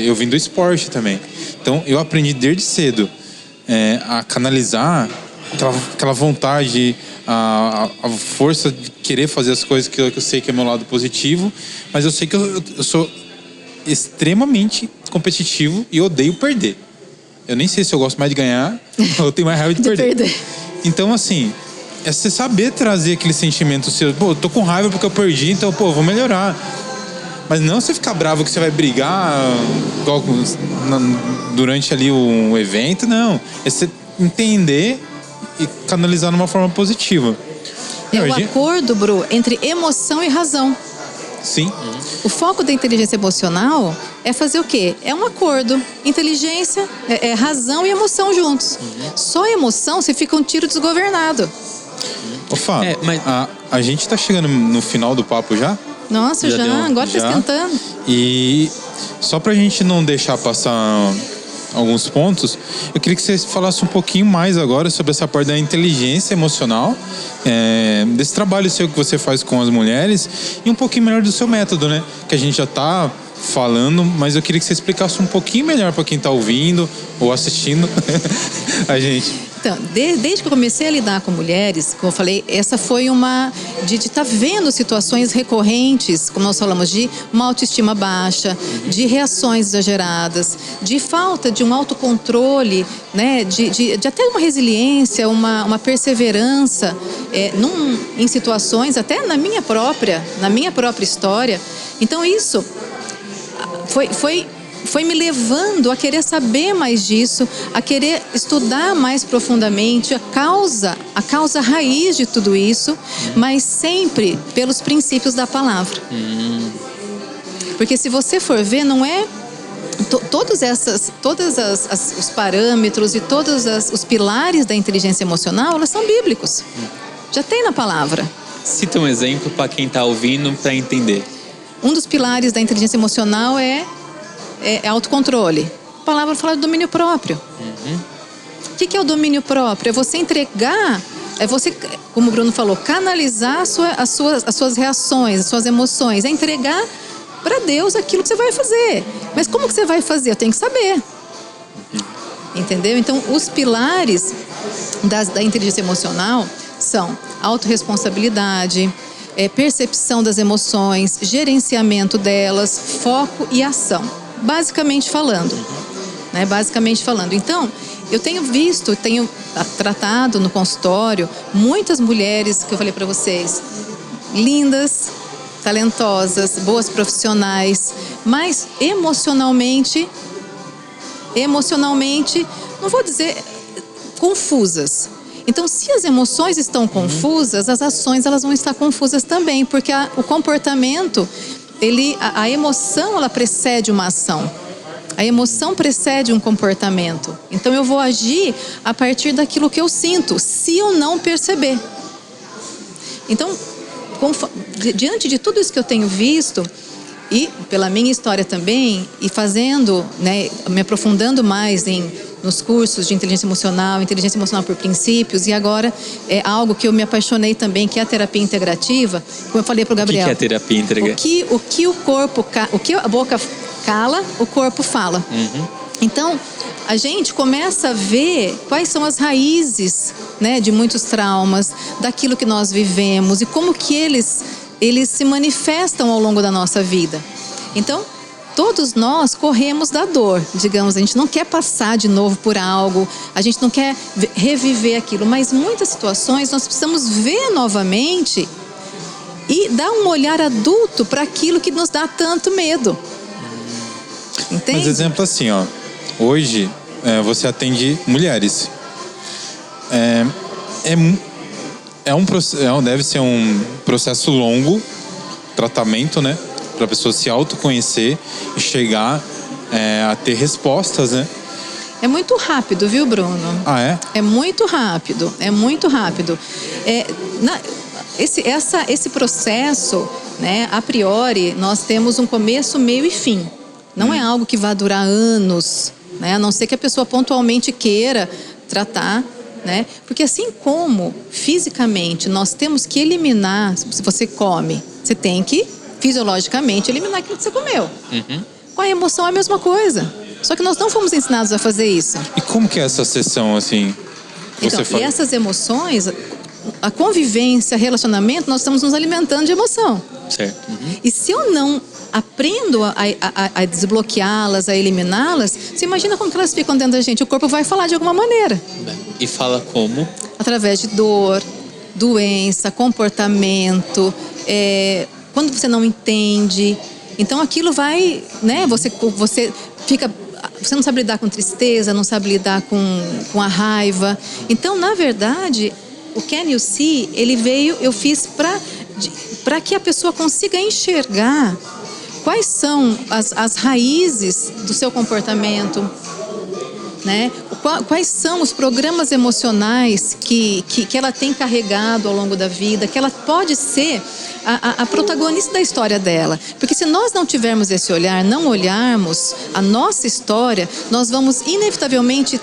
eu vim do esporte também. Então, eu aprendi desde cedo a canalizar aquela vontade, a força de querer fazer as coisas que eu sei que é meu lado positivo, mas eu sei que eu sou extremamente competitivo e odeio perder. Eu nem sei se eu gosto mais de ganhar ou tenho mais raiva de perder. Então, assim, é você saber trazer aquele sentimento seu. Pô, eu tô com raiva porque eu perdi, então, pô, eu vou melhorar. Mas não você ficar bravo que você vai brigar durante ali um evento, não. É você entender e canalizar de uma forma positiva. É o acordo, Bru, entre emoção e razão. Sim. O foco da inteligência emocional é fazer o quê? É um acordo. Inteligência, razão e emoção juntos. Só emoção, você fica um tiro desgovernado. Ô, Fábio, a gente tá chegando no final do papo já? Nossa, agora tá esquentando. E só pra gente não deixar passar alguns pontos, eu queria que você falasse um pouquinho mais agora sobre essa parte da inteligência emocional, desse trabalho seu que você faz com as mulheres, e um pouquinho melhor do seu método, né? Que a gente já tá falando, mas eu queria que você explicasse um pouquinho melhor para quem tá ouvindo ou assistindo a gente. Então, desde que eu comecei a lidar com mulheres, como eu falei, essa foi uma de estar vendo situações recorrentes, como nós falamos, de uma autoestima baixa, de reações exageradas, de falta de um autocontrole, né, de até uma resiliência, uma perseverança em situações, até na minha própria história. Então isso foi foi me levando a querer saber mais disso, a querer estudar mais profundamente a causa raiz de tudo isso, mas sempre pelos princípios da palavra. Porque se você for ver, não é todos os parâmetros e todos os pilares da inteligência emocional, elas são bíblicos. Já tem na palavra. Cita um exemplo para quem está ouvindo para entender. Um dos pilares da inteligência emocional é autocontrole. A palavra fala do domínio próprio. O que é o domínio próprio? É você entregar, é você, como o Bruno falou, canalizar as suas reações, as suas emoções, é entregar para Deus aquilo que você vai fazer. Mas como que você vai fazer? Eu tenho que saber. Entendeu? Então, os pilares da inteligência emocional são autorresponsabilidade, percepção das emoções, gerenciamento delas, foco e ação. Basicamente falando. Né? Basicamente falando. Então, eu tenho tratado no consultório muitas mulheres, que eu falei para vocês, lindas, talentosas, boas profissionais, mas emocionalmente, não vou dizer confusas. Então, se as emoções estão confusas, as ações elas vão estar confusas também, porque o comportamento, a emoção, ela precede uma ação. A emoção precede um comportamento. Então, eu vou agir a partir daquilo que eu sinto, se eu não perceber. Então, diante de tudo isso que eu tenho visto, e pela minha história também, e fazendo, né, me aprofundando mais nos cursos de inteligência emocional por princípios, e agora é algo que eu me apaixonei também, que é a terapia integrativa, como eu falei para o Gabriel. O que é a terapia integrativa? O que a boca cala, o corpo fala. Então, a gente começa a ver quais são as raízes, né, de muitos traumas, daquilo que nós vivemos e como que eles se manifestam ao longo da nossa vida. Então, todos nós corremos da dor, digamos, a gente não quer passar de novo por algo, a gente não quer reviver aquilo, mas muitas situações nós precisamos ver novamente e dar um olhar adulto para aquilo que nos dá tanto medo. Entende? Mas exemplo assim, ó, hoje você atende mulheres. Deve ser um processo longo, tratamento, né? Para a pessoa se autoconhecer e chegar a ter respostas, né? É muito rápido, viu, Bruno? Ah, é? É muito rápido, é muito rápido. Esse processo, né, a priori, nós temos um começo, meio e fim. Não é algo que vai durar anos, né? A não ser que a pessoa pontualmente queira tratar, né? Porque assim como fisicamente nós temos que eliminar, se você come, você tem que fisiologicamente eliminar aquilo que você comeu. Com a emoção é a mesma coisa. Só que nós não fomos ensinados a fazer isso. E como que é essa sessão, assim? Então, e essas emoções, a convivência, relacionamento, nós estamos nos alimentando de emoção. Certo. E se eu não aprendo a desbloqueá-las, a eliminá-las, você imagina como que elas ficam dentro da gente. O corpo vai falar de alguma maneira. E fala como? Através de dor, doença, comportamento, quando você não entende. Então aquilo vai, né? Você não sabe lidar com tristeza, não sabe lidar com a raiva. Então, na verdade, o Can You See, ele veio, eu fiz para que a pessoa consiga enxergar quais são as raízes do seu comportamento, né? Quais são os programas emocionais que ela tem carregado ao longo da vida, que ela pode ser a protagonista da história dela. Porque se nós não tivermos esse olhar, não olharmos a nossa história, nós vamos inevitavelmente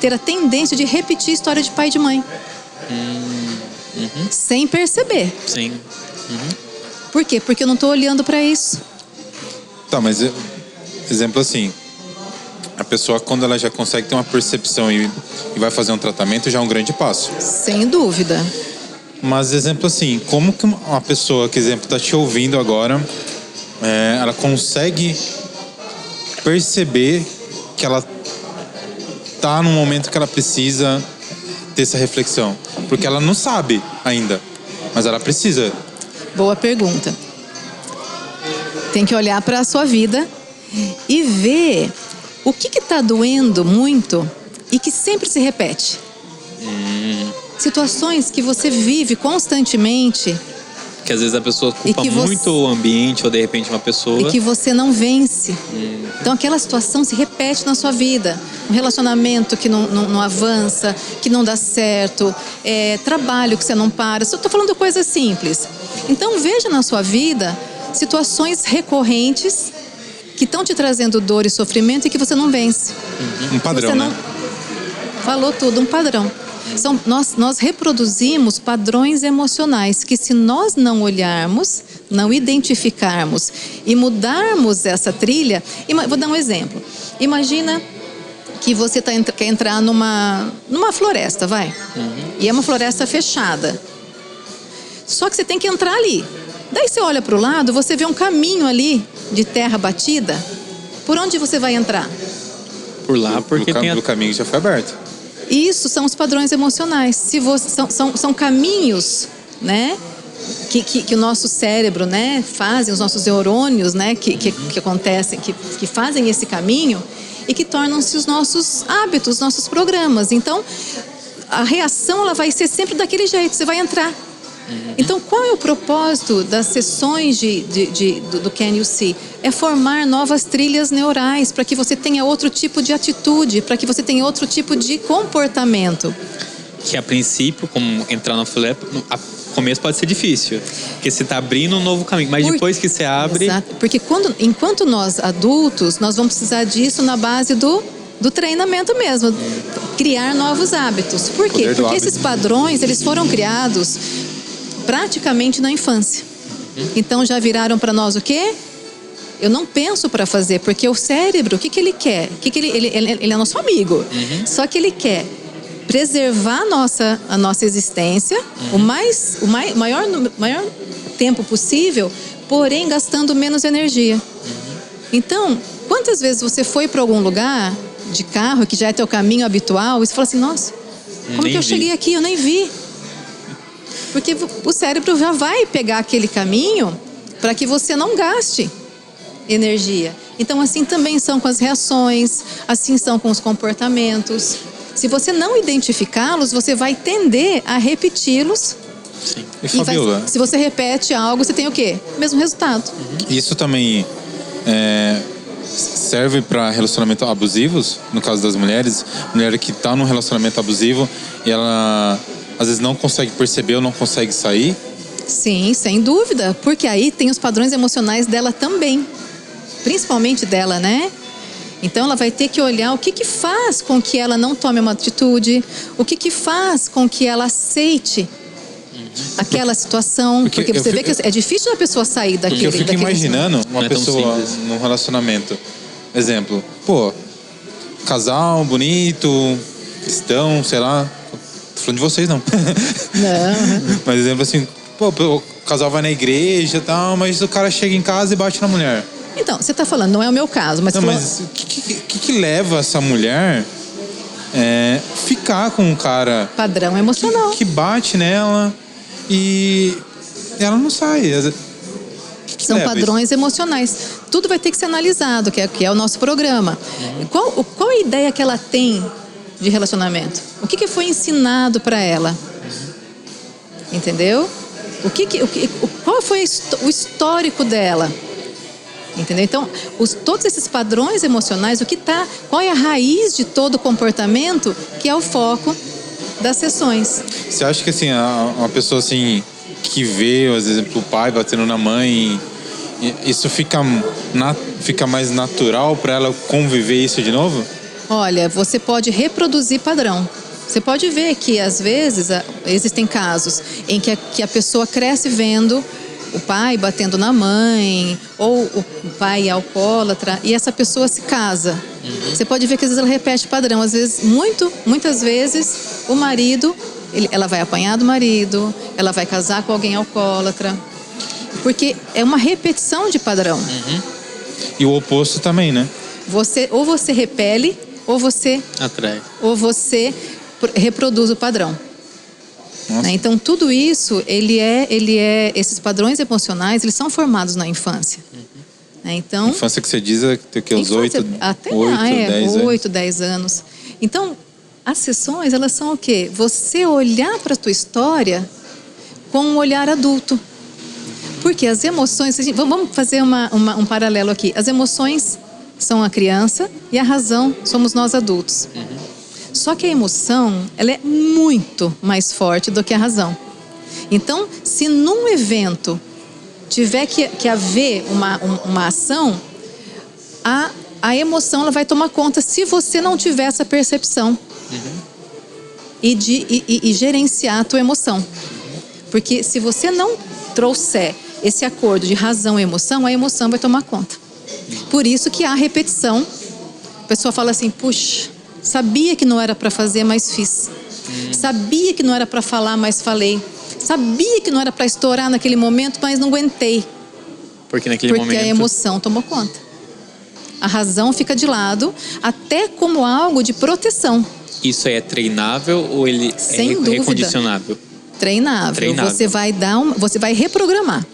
ter a tendência de repetir a história de pai e de mãe. Sem perceber. Sim. Por quê? Porque eu não estou olhando para isso. Tá, mas exemplo assim, a pessoa quando ela já consegue ter uma percepção e vai fazer um tratamento, já é um grande passo. Sem dúvida. Mas exemplo assim, como que uma pessoa que, exemplo, está te ouvindo agora, ela consegue perceber que ela está num momento que ela precisa ter essa reflexão? Porque ela não sabe ainda, mas ela precisa. Boa pergunta. Tem que olhar para a sua vida e ver o que está doendo muito e que sempre se repete. Situações que você vive constantemente. Que às vezes a pessoa culpa muito o ambiente ou de repente uma pessoa. E que você não vence. Então aquela situação se repete na sua vida. Um relacionamento que não avança, que não dá certo, trabalho que você não para. Só estou falando de coisas simples. Então veja na sua vida situações recorrentes que estão te trazendo dor e sofrimento e que você não vence. Um padrão, né? Falou tudo, um padrão. Nós reproduzimos padrões emocionais que, se nós não olharmos, não identificarmos e mudarmos essa trilha... Vou dar um exemplo. Imagina que você quer entrar numa floresta, vai. E é uma floresta fechada. Só que você tem que entrar ali. Daí você olha para o lado, você vê um caminho ali de terra batida. Por onde você vai entrar? Por lá, porque o caminho já foi aberto. Isso são os padrões emocionais. São caminhos, né, que o nosso cérebro, né, fazem, os nossos neurônios, né, que acontecem, que fazem esse caminho e que tornam-se os nossos hábitos, os nossos programas. Então, a reação ela vai ser sempre daquele jeito, você vai entrar. Então, qual é o propósito das sessões do Can You See? É formar novas trilhas neurais para que você tenha outro tipo de atitude, para que você tenha outro tipo de comportamento. Que a princípio, como entrar na floresta, a começo pode ser difícil, porque você está abrindo um novo caminho, mas depois que você abre... Exato, porque enquanto nós adultos, nós vamos precisar disso na base do treinamento mesmo, criar novos hábitos. Por quê? Porque esses padrões, eles foram criados praticamente na infância. Então já viraram para nós o quê? Eu não penso para fazer, porque o cérebro, o que ele quer? Ele é nosso amigo. Só que ele quer preservar a nossa existência o maior tempo possível, porém gastando menos energia. Então, quantas vezes você foi para algum lugar de carro, que já é teu caminho habitual, e você fala assim, nossa, como que eu cheguei aqui? Eu nem vi. Porque o cérebro já vai pegar aquele caminho para que você não gaste energia. Então, assim também são com as reações, assim são com os comportamentos. Se você não identificá-los, você vai tender a repeti-los. Sim. E Fabiola, se você repete algo, você tem o quê? O mesmo resultado. Isso também serve para relacionamentos abusivos, no caso das mulheres. Mulher que está num relacionamento abusivo e ela às vezes não consegue perceber ou não consegue sair. Sim, sem dúvida, porque aí tem os padrões emocionais dela também, principalmente dela, né? Então ela vai ter que olhar o que faz com que ela não tome uma atitude, o que faz com que ela aceite aquela situação, porque você vê que é difícil a pessoa sair daquele... Porque eu fico imaginando uma pessoa num relacionamento, exemplo, casal bonito, cristão, sei lá, tô falando de vocês não. Não. Mas exemplo assim, o casal vai na igreja e tal, mas o cara chega em casa e bate na mulher. Então, você está falando, não é o meu caso, mas... Não, mas o que leva essa mulher ficar com um cara... Padrão emocional. Que bate nela e ela não sai. São padrões emocionais. Tudo vai ter que ser analisado, que é o nosso programa. Qual a ideia que ela tem de relacionamento? O que foi ensinado para ela? Entendeu? Qual foi o histórico dela? Entendeu? Então, todos esses padrões emocionais, qual é a raiz de todo o comportamento, que é o foco das sessões. Você acha que assim, uma pessoa assim que vê, às vezes, o pai batendo na mãe, isso fica mais natural para ela conviver isso de novo? Olha, você pode reproduzir padrão. Você pode ver que, às vezes, existem casos em que a pessoa cresce vendo o pai batendo na mãe, ou o pai alcoólatra, e essa pessoa se casa. Você pode ver que, às vezes, ela repete padrão. Às vezes, muitas vezes, o marido, ela vai apanhar do marido, ela vai casar com alguém alcoólatra, porque é uma repetição de padrão. E o oposto também, né? Ou você repele, ou você atrai, ou você reproduz o padrão. Né? Então tudo isso, esses padrões emocionais, eles são formados na infância. Então, Infância que você diz é que os 8, até 10 anos. 8, 10 anos. Então, as sessões, elas são o quê? Você olhar para a tua história com um olhar adulto. Porque as emoções... Vamos fazer um paralelo aqui. As emoções são a criança e a razão somos nós adultos. Só que a emoção, ela é muito mais forte do que a razão. Então, se num evento tiver que haver uma ação, a emoção ela vai tomar conta se você não tiver essa percepção e gerenciar a tua emoção. Porque se você não trouxer esse acordo de razão e emoção, a emoção vai tomar conta. Por isso que há repetição. A pessoa fala assim, puxa, sabia que não era para fazer, mas fiz. Sabia que não era para falar, mas falei. Sabia que não era para estourar naquele momento, mas não aguentei. Porque naquele momento... Porque a emoção tomou conta. A razão fica de lado, até como algo de proteção. Isso é treinável ou ele Sem é dúvida. recondicionável? Treinável. Você vai reprogramar.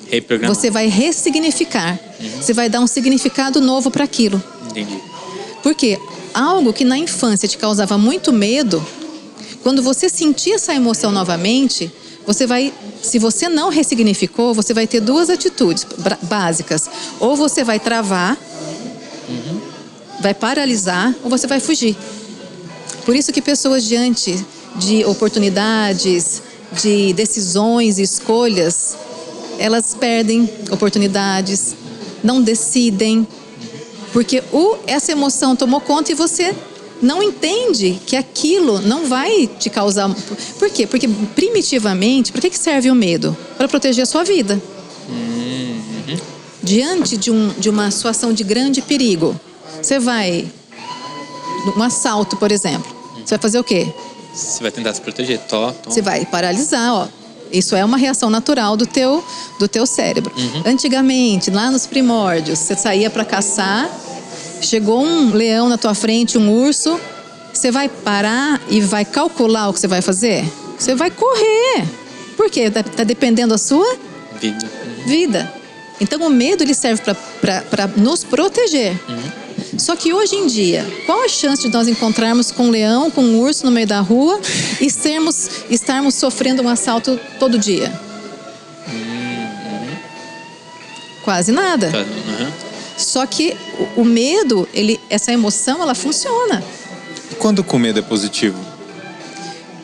Você vai ressignificar. Você vai dar um significado novo para aquilo. Entendi. Porque algo que na infância te causava muito medo, quando você sentir essa emoção novamente, você vai, se você não ressignificou, você vai ter duas atitudes básicas. Ou você vai travar, vai paralisar, ou você vai fugir. Por isso que pessoas diante de oportunidades, de decisões e escolhas, elas perdem oportunidades, não decidem, porque essa emoção tomou conta e você não entende que aquilo não vai te causar... Por quê? Porque primitivamente, para que serve o medo? Para proteger a sua vida. Diante de uma situação de grande perigo, você vai... Um assalto, por exemplo. Você vai fazer o quê? Você vai tentar se proteger. Você vai paralisar, ó. Isso é uma reação natural do teu cérebro. Antigamente, lá nos primórdios, você saía para caçar, chegou um leão na tua frente, um urso, você vai parar e vai calcular o que você vai fazer? Você vai correr. Por quê? Está dependendo da sua vida. Então, o medo ele serve para nos proteger. Só que hoje em dia, qual a chance de nós encontrarmos com um leão, com um urso no meio da rua e estarmos sofrendo um assalto todo dia? Quase nada. Só que o medo, essa emoção, ela funciona. E quando o medo é positivo?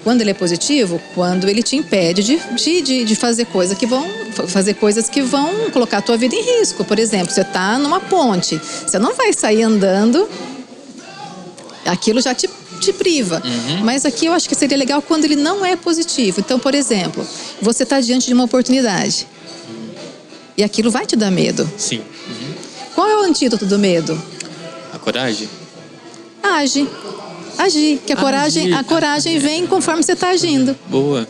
Quando ele é positivo, quando ele te impede de fazer coisas que vão colocar a tua vida em risco. Por exemplo, você está numa ponte, você não vai sair andando, aquilo já te priva. Mas aqui eu acho que seria legal quando ele não é positivo. Então, por exemplo, você está diante de uma oportunidade e aquilo vai te dar medo. Sim. Qual é o antídoto do medo? A coragem? Agir. Que a coragem vem conforme você está agindo. Boa.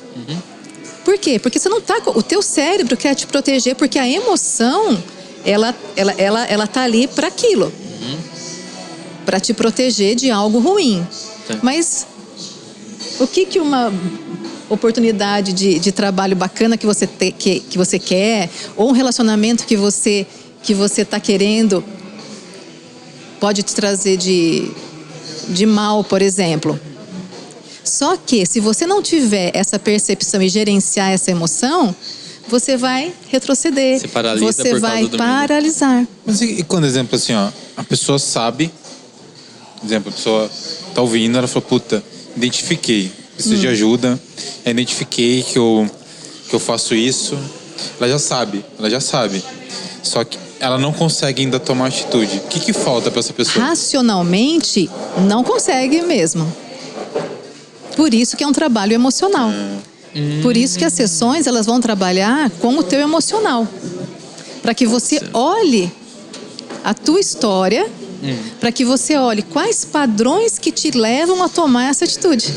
Por quê? Porque você não tá... O teu cérebro quer te proteger, porque a emoção, ela tá ali para aquilo. Para te proteger de algo ruim. Mas o que uma oportunidade de trabalho bacana que você quer, ou um relacionamento que você tá querendo, pode te trazer de mal, por exemplo. Só que se você não tiver essa percepção e gerenciar essa emoção, você vai retroceder. Você paralisa você por vai causa do paralisar. Mas e quando, exemplo, assim, ó, a pessoa sabe, exemplo, a pessoa tá ouvindo, ela falou, puta, identifiquei, preciso de ajuda, identifiquei que eu faço isso, ela já sabe. Só que ela não consegue ainda tomar atitude. O que falta para essa pessoa? Racionalmente, não consegue mesmo. Por isso que é um trabalho emocional. Por isso que as sessões, elas vão trabalhar com o teu emocional. Para que você olhe a tua história, para que você olhe quais padrões que te levam a tomar essa atitude.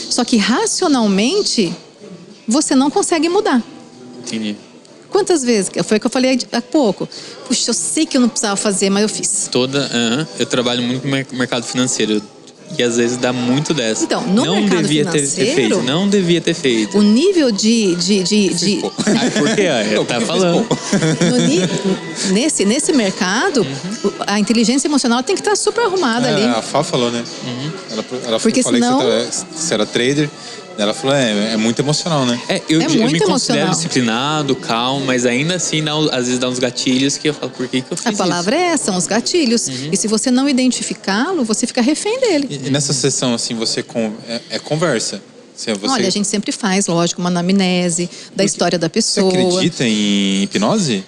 Só que racionalmente, você não consegue mudar. Entendi. Quantas vezes? Foi o que eu falei há pouco. Puxa, eu sei que eu não precisava fazer, mas eu fiz. Eu trabalho muito no mercado financeiro. E às vezes dá muito dessa. Então, no mercado devia ter financeiro, feito, não devia ter feito. o nível de Ai, por quê? Tá falando. nesse mercado, a inteligência emocional tem que estar super arrumada ali. A Fá falou, né? Ela Porque falou senão... que você era trader. Ela falou, é muito emocional, né? Eu muito me considero emocional. disciplinado, calmo, mas ainda assim, às vezes dá uns gatilhos que eu falo, por que eu fiz A palavra é essa, são os gatilhos. E se você não identificá-lo, você fica refém dele. E nessa sessão, assim, você conversa? Você... Olha, a gente sempre faz, lógico, uma anamnese da história da pessoa. Você acredita em hipnose?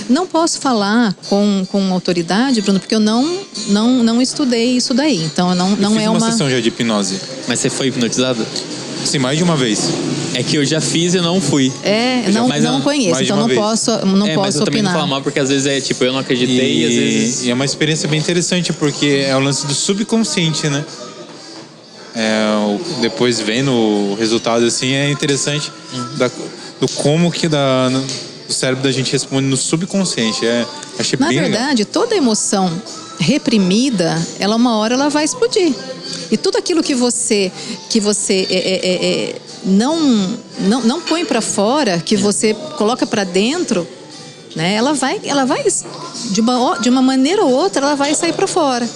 Não posso falar com autoridade, Bruno, porque eu não estudei isso daí. Então, não fiz é uma sessão já de hipnose. Mas você foi hipnotizado? Sim, mais de uma vez. É que eu já fiz e não fui. Não conheço, então não posso mas eu também não opinar. falo mal, porque às vezes eu não acreditei e às vezes... E é uma experiência bem interessante, porque é o lance do subconsciente, né? Depois vendo o resultado, assim, é interessante do como que o cérebro da gente responde no subconsciente. Achei Na bem verdade, toda emoção reprimida, uma hora ela vai explodir. E tudo aquilo que você não põe para fora, que você coloca para dentro, né? Ela vai de uma maneira ou outra, ela vai sair para fora.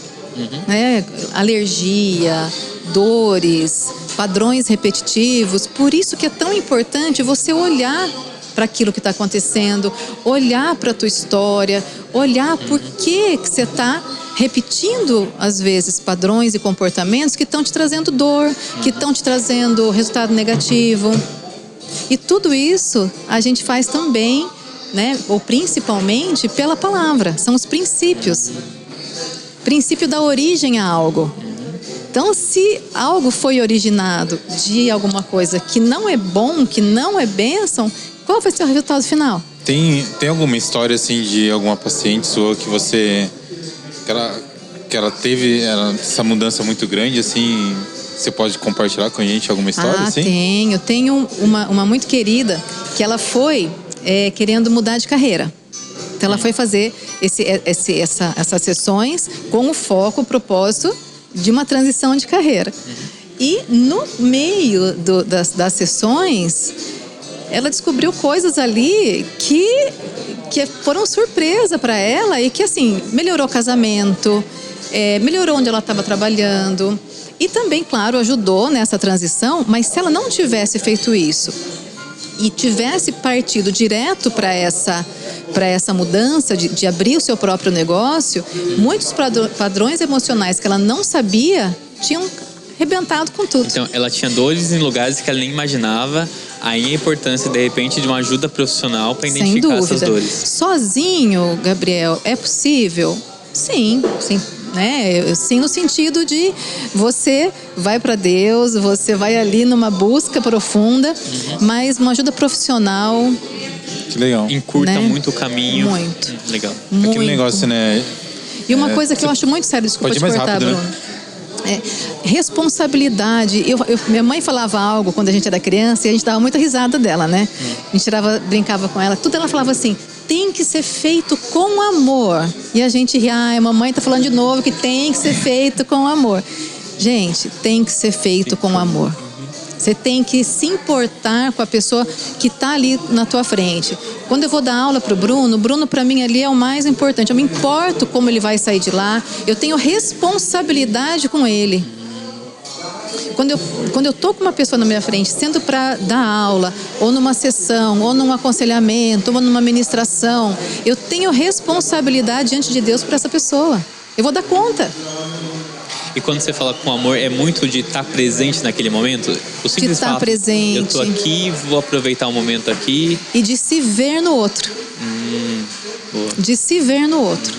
Né? Alergia, dores, padrões repetitivos. Por isso que é tão importante você olhar para aquilo que está acontecendo, olhar para a tua história, olhar por que você está repetindo, às vezes, padrões e comportamentos que estão te trazendo dor, que estão te trazendo resultado negativo. E tudo isso a gente faz também, né, ou principalmente pela palavra, são os princípios. Princípio da origem a algo. Então, se algo foi originado de alguma coisa que não é bom, que não é bênção, qual vai ser o resultado final? Tem alguma história, assim, de alguma paciente sua que ela teve essa mudança muito grande, assim? Você pode compartilhar com a gente alguma história, assim? Tenho uma muito querida que ela foi querendo mudar de carreira. Então, ela foi fazer essas sessões com o propósito de uma transição de carreira. E no meio das sessões, ela descobriu coisas ali que foram surpresa para ela e que, assim, melhorou o casamento, melhorou onde ela estava trabalhando e também, claro, ajudou nessa transição. Mas se ela não tivesse feito isso e tivesse partido direto para essa mudança de abrir o seu próprio negócio, muitos padrões emocionais que ela não sabia tinham arrebentado com tudo. Então, ela tinha dores em lugares que ela nem imaginava. Aí a importância, de repente, de uma ajuda profissional para identificar essas dores. Sozinho, Gabriel, é possível? Sim, né? Sim, no sentido de você vai para Deus, você vai ali numa busca profunda, mas uma ajuda profissional... Que legal. Encurta, né, muito o caminho. Muito. Legal. Muito. Aquele negócio, né? E uma coisa que eu acho muito séria, desculpa te cortar, rápido, Bruno. Né? Responsabilidade. Minha mãe falava algo quando a gente era criança e a gente dava muita risada dela, né? A gente brincava com ela, tudo ela falava assim: tem que ser feito com amor. E a gente ria, a mamãe tá falando de novo que tem que ser feito com amor. Gente, tem que ser feito com amor. Você tem que se importar com a pessoa que está ali na tua frente. Quando eu vou dar aula para o Bruno para mim ali é o mais importante. Eu me importo como ele vai sair de lá. Eu tenho responsabilidade com ele. Quando eu tô com uma pessoa na minha frente, sendo para dar aula, ou numa sessão, ou num aconselhamento, ou numa ministração, eu tenho responsabilidade diante de Deus para essa pessoa. Eu vou dar conta. E quando você fala com amor, é muito de estar presente naquele momento? O simples de estar presente. Eu estou aqui, vou aproveitar o momento aqui. E de se ver no outro. Boa. De se ver no outro.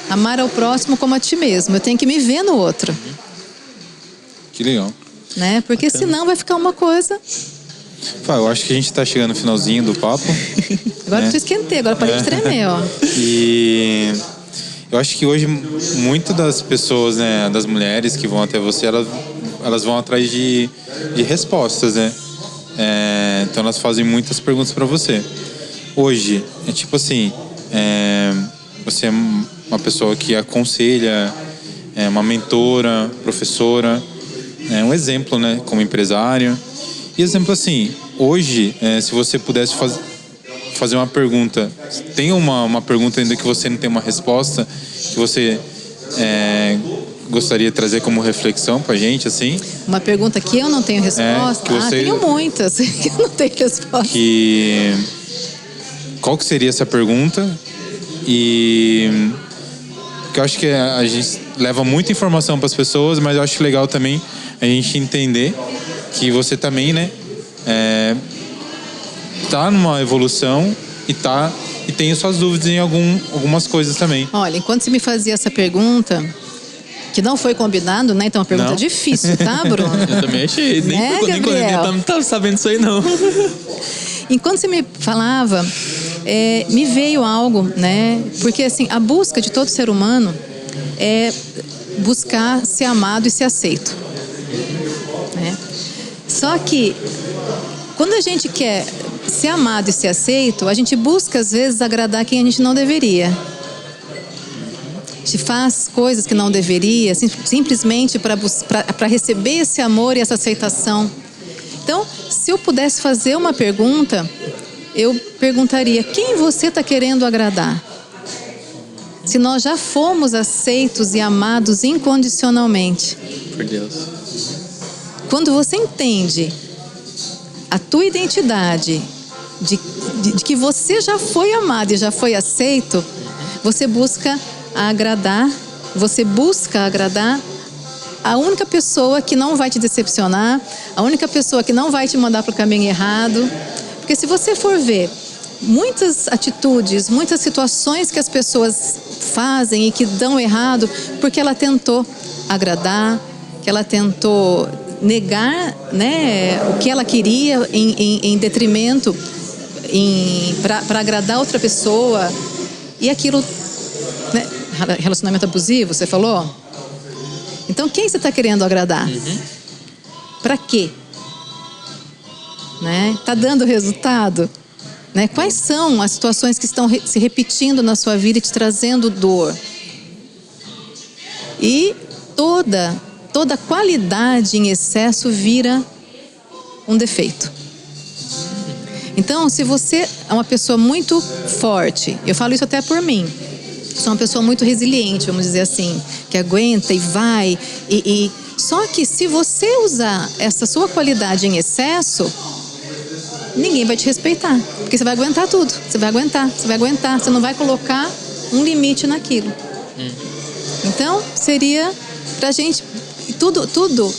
Amar ao próximo como a ti mesmo. Eu tenho que me ver no outro. Que legal. Né? Porque senão vai ficar uma coisa... Eu acho que a gente está chegando no finalzinho do papo. Agora eu esquentei, agora parei de tremer, ó. E... eu acho que hoje, muitas das pessoas, né, das mulheres que vão até você, elas vão atrás de respostas, né? Então elas fazem muitas perguntas para você. Hoje, tipo assim, você é uma pessoa que aconselha uma mentora, professora, um exemplo, né, como empresário. E exemplo assim, hoje, se você pudesse fazer uma pergunta, tem uma pergunta ainda que você não tem uma resposta, que você gostaria de trazer como reflexão pra gente, assim? Uma pergunta que eu não tenho resposta? Tenho muitas que eu não tenho resposta. Qual que seria essa pergunta? E que eu acho que a gente leva muita informação para as pessoas, mas eu acho legal também a gente entender que você também, né, tá numa evolução e tem suas dúvidas em algumas coisas também. Olha, enquanto você me fazia essa pergunta, que não foi combinado, né? Então é uma pergunta difícil, tá, Bruno? Eu também achei. Nem quando eu não tava sabendo isso aí, não. Enquanto você me falava, me veio algo, né? Porque, assim, a busca de todo ser humano é buscar ser amado e ser aceito, né? Só que, quando a gente quer ser amado e ser aceito, a gente busca, às vezes, agradar quem a gente não deveria. A gente faz coisas que não deveria, simplesmente para receber esse amor e essa aceitação. Então, se eu pudesse fazer uma pergunta, eu perguntaria: quem você está querendo agradar? Se nós já fomos aceitos e amados incondicionalmente. Por Deus. Quando você entende a tua identidade, de que você já foi amado e já foi aceito, você busca agradar a única pessoa que não vai te decepcionar, a única pessoa que não vai te mandar para o caminho errado. Porque se você for ver muitas atitudes, muitas situações que as pessoas fazem e que dão errado, porque ela tentou agradar, que ela tentou negar, né, o que ela queria em detrimento, para agradar outra pessoa. E aquilo, né, relacionamento abusivo, você falou? Então, quem você está querendo agradar? Para quê? Né? Tá dando resultado? Né? Quais são as situações que estão se repetindo na sua vida e te trazendo dor? E toda qualidade em excesso vira um defeito. Então, se você é uma pessoa muito forte, eu falo isso até por mim, sou uma pessoa muito resiliente, vamos dizer assim, que aguenta e vai, só que se você usar essa sua qualidade em excesso, ninguém vai te respeitar, porque você vai aguentar tudo, você vai aguentar, você não vai colocar um limite naquilo. Então, seria pra gente, tudo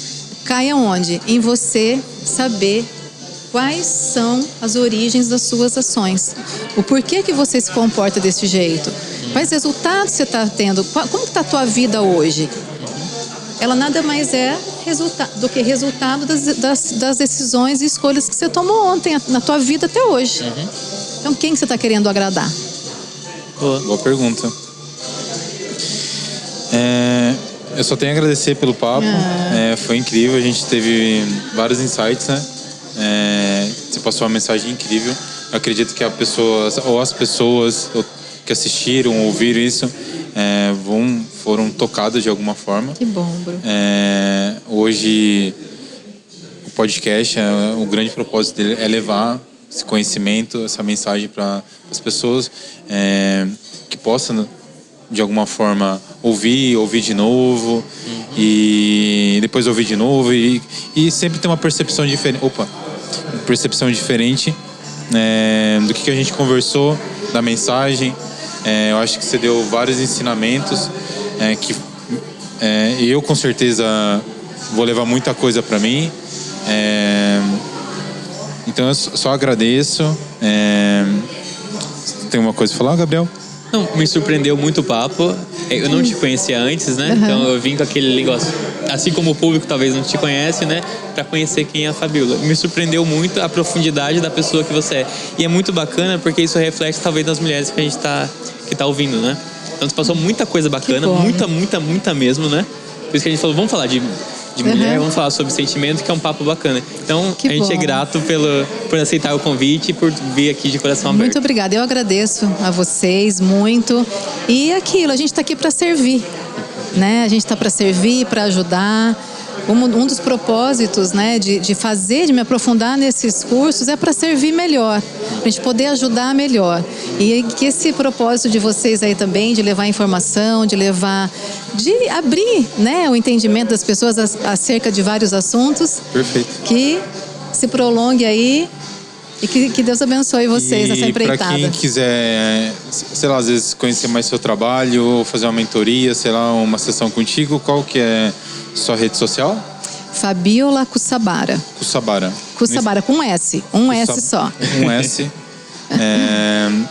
cai aonde? Em você saber quais são as origens das suas ações, o porquê que você se comporta desse jeito, quais resultados você está tendo, como está a tua vida hoje. Ela nada mais é do que resultado das decisões e escolhas que você tomou ontem na tua vida até hoje. Então, quem você está querendo agradar? Boa pergunta. Eu só tenho a agradecer pelo papo. Foi incrível, a gente teve vários insights, né? Você passou uma mensagem incrível. Eu acredito que as pessoas que assistiram, ouviram isso, foram tocadas de alguma forma. Que bom, Bruno. Hoje, o podcast, o grande propósito dele é levar esse conhecimento, essa mensagem para as pessoas que possam, de alguma forma, ouvir de novo, e depois ouvir de novo, e sempre ter uma percepção diferente. Do que a gente conversou, da mensagem. Eu acho que você deu vários ensinamentos que eu com certeza vou levar muita coisa para mim. Então eu só agradeço. Tem uma coisa para falar, Gabriel? Não, me surpreendeu muito o papo. Eu não te conhecia antes, né? Então eu vim com aquele negócio, assim como o público talvez não te conhece, né? Para conhecer quem é a Fabíola. Me surpreendeu muito a profundidade da pessoa que você é. E é muito bacana porque isso reflete talvez nas mulheres que a gente que tá ouvindo, né? Então você passou muita coisa bacana, muita mesmo, né? Por isso que a gente falou, vamos falar de mulher, vamos falar sobre sentimento, que é um papo bacana. Então, a gente é grato por aceitar o convite e por vir aqui de coração aberto. Muito obrigada, eu agradeço a vocês muito. E aquilo, a gente está aqui para servir. né? A gente está para servir, para ajudar. Um dos propósitos, né, de me aprofundar nesses cursos é para servir melhor, para a gente poder ajudar melhor. E que esse propósito de vocês aí também, de levar informação, de abrir, né, o entendimento das pessoas acerca de vários assuntos. Perfeito. Que se prolongue aí e que Deus abençoe vocês nessa empreitada. Para quem quiser, sei lá, às vezes conhecer mais seu trabalho, ou fazer uma mentoria, sei lá, uma sessão contigo, qual que é sua rede social? Fabiola Cussabara. Cussabara com S. S só. Um S.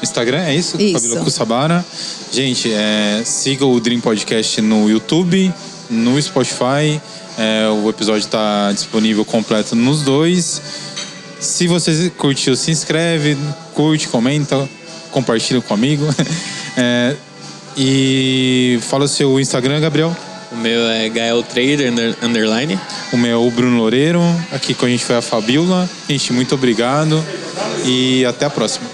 Instagram, é isso? Isso. Fabiola Cussabara. Gente, siga o Dream Podcast no YouTube, no Spotify. O episódio está disponível completo nos dois. Se você curtiu, se inscreve, curte, comenta, compartilha com um amigo. E fala o seu Instagram, Gabriel. O meu é GaelTrader _. O meu é o Bruno Loureiro. Aqui com a gente foi a Fabiola. Gente, muito obrigado. E até a próxima.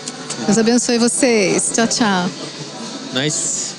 Deus abençoe vocês. Tchau, tchau. Nice.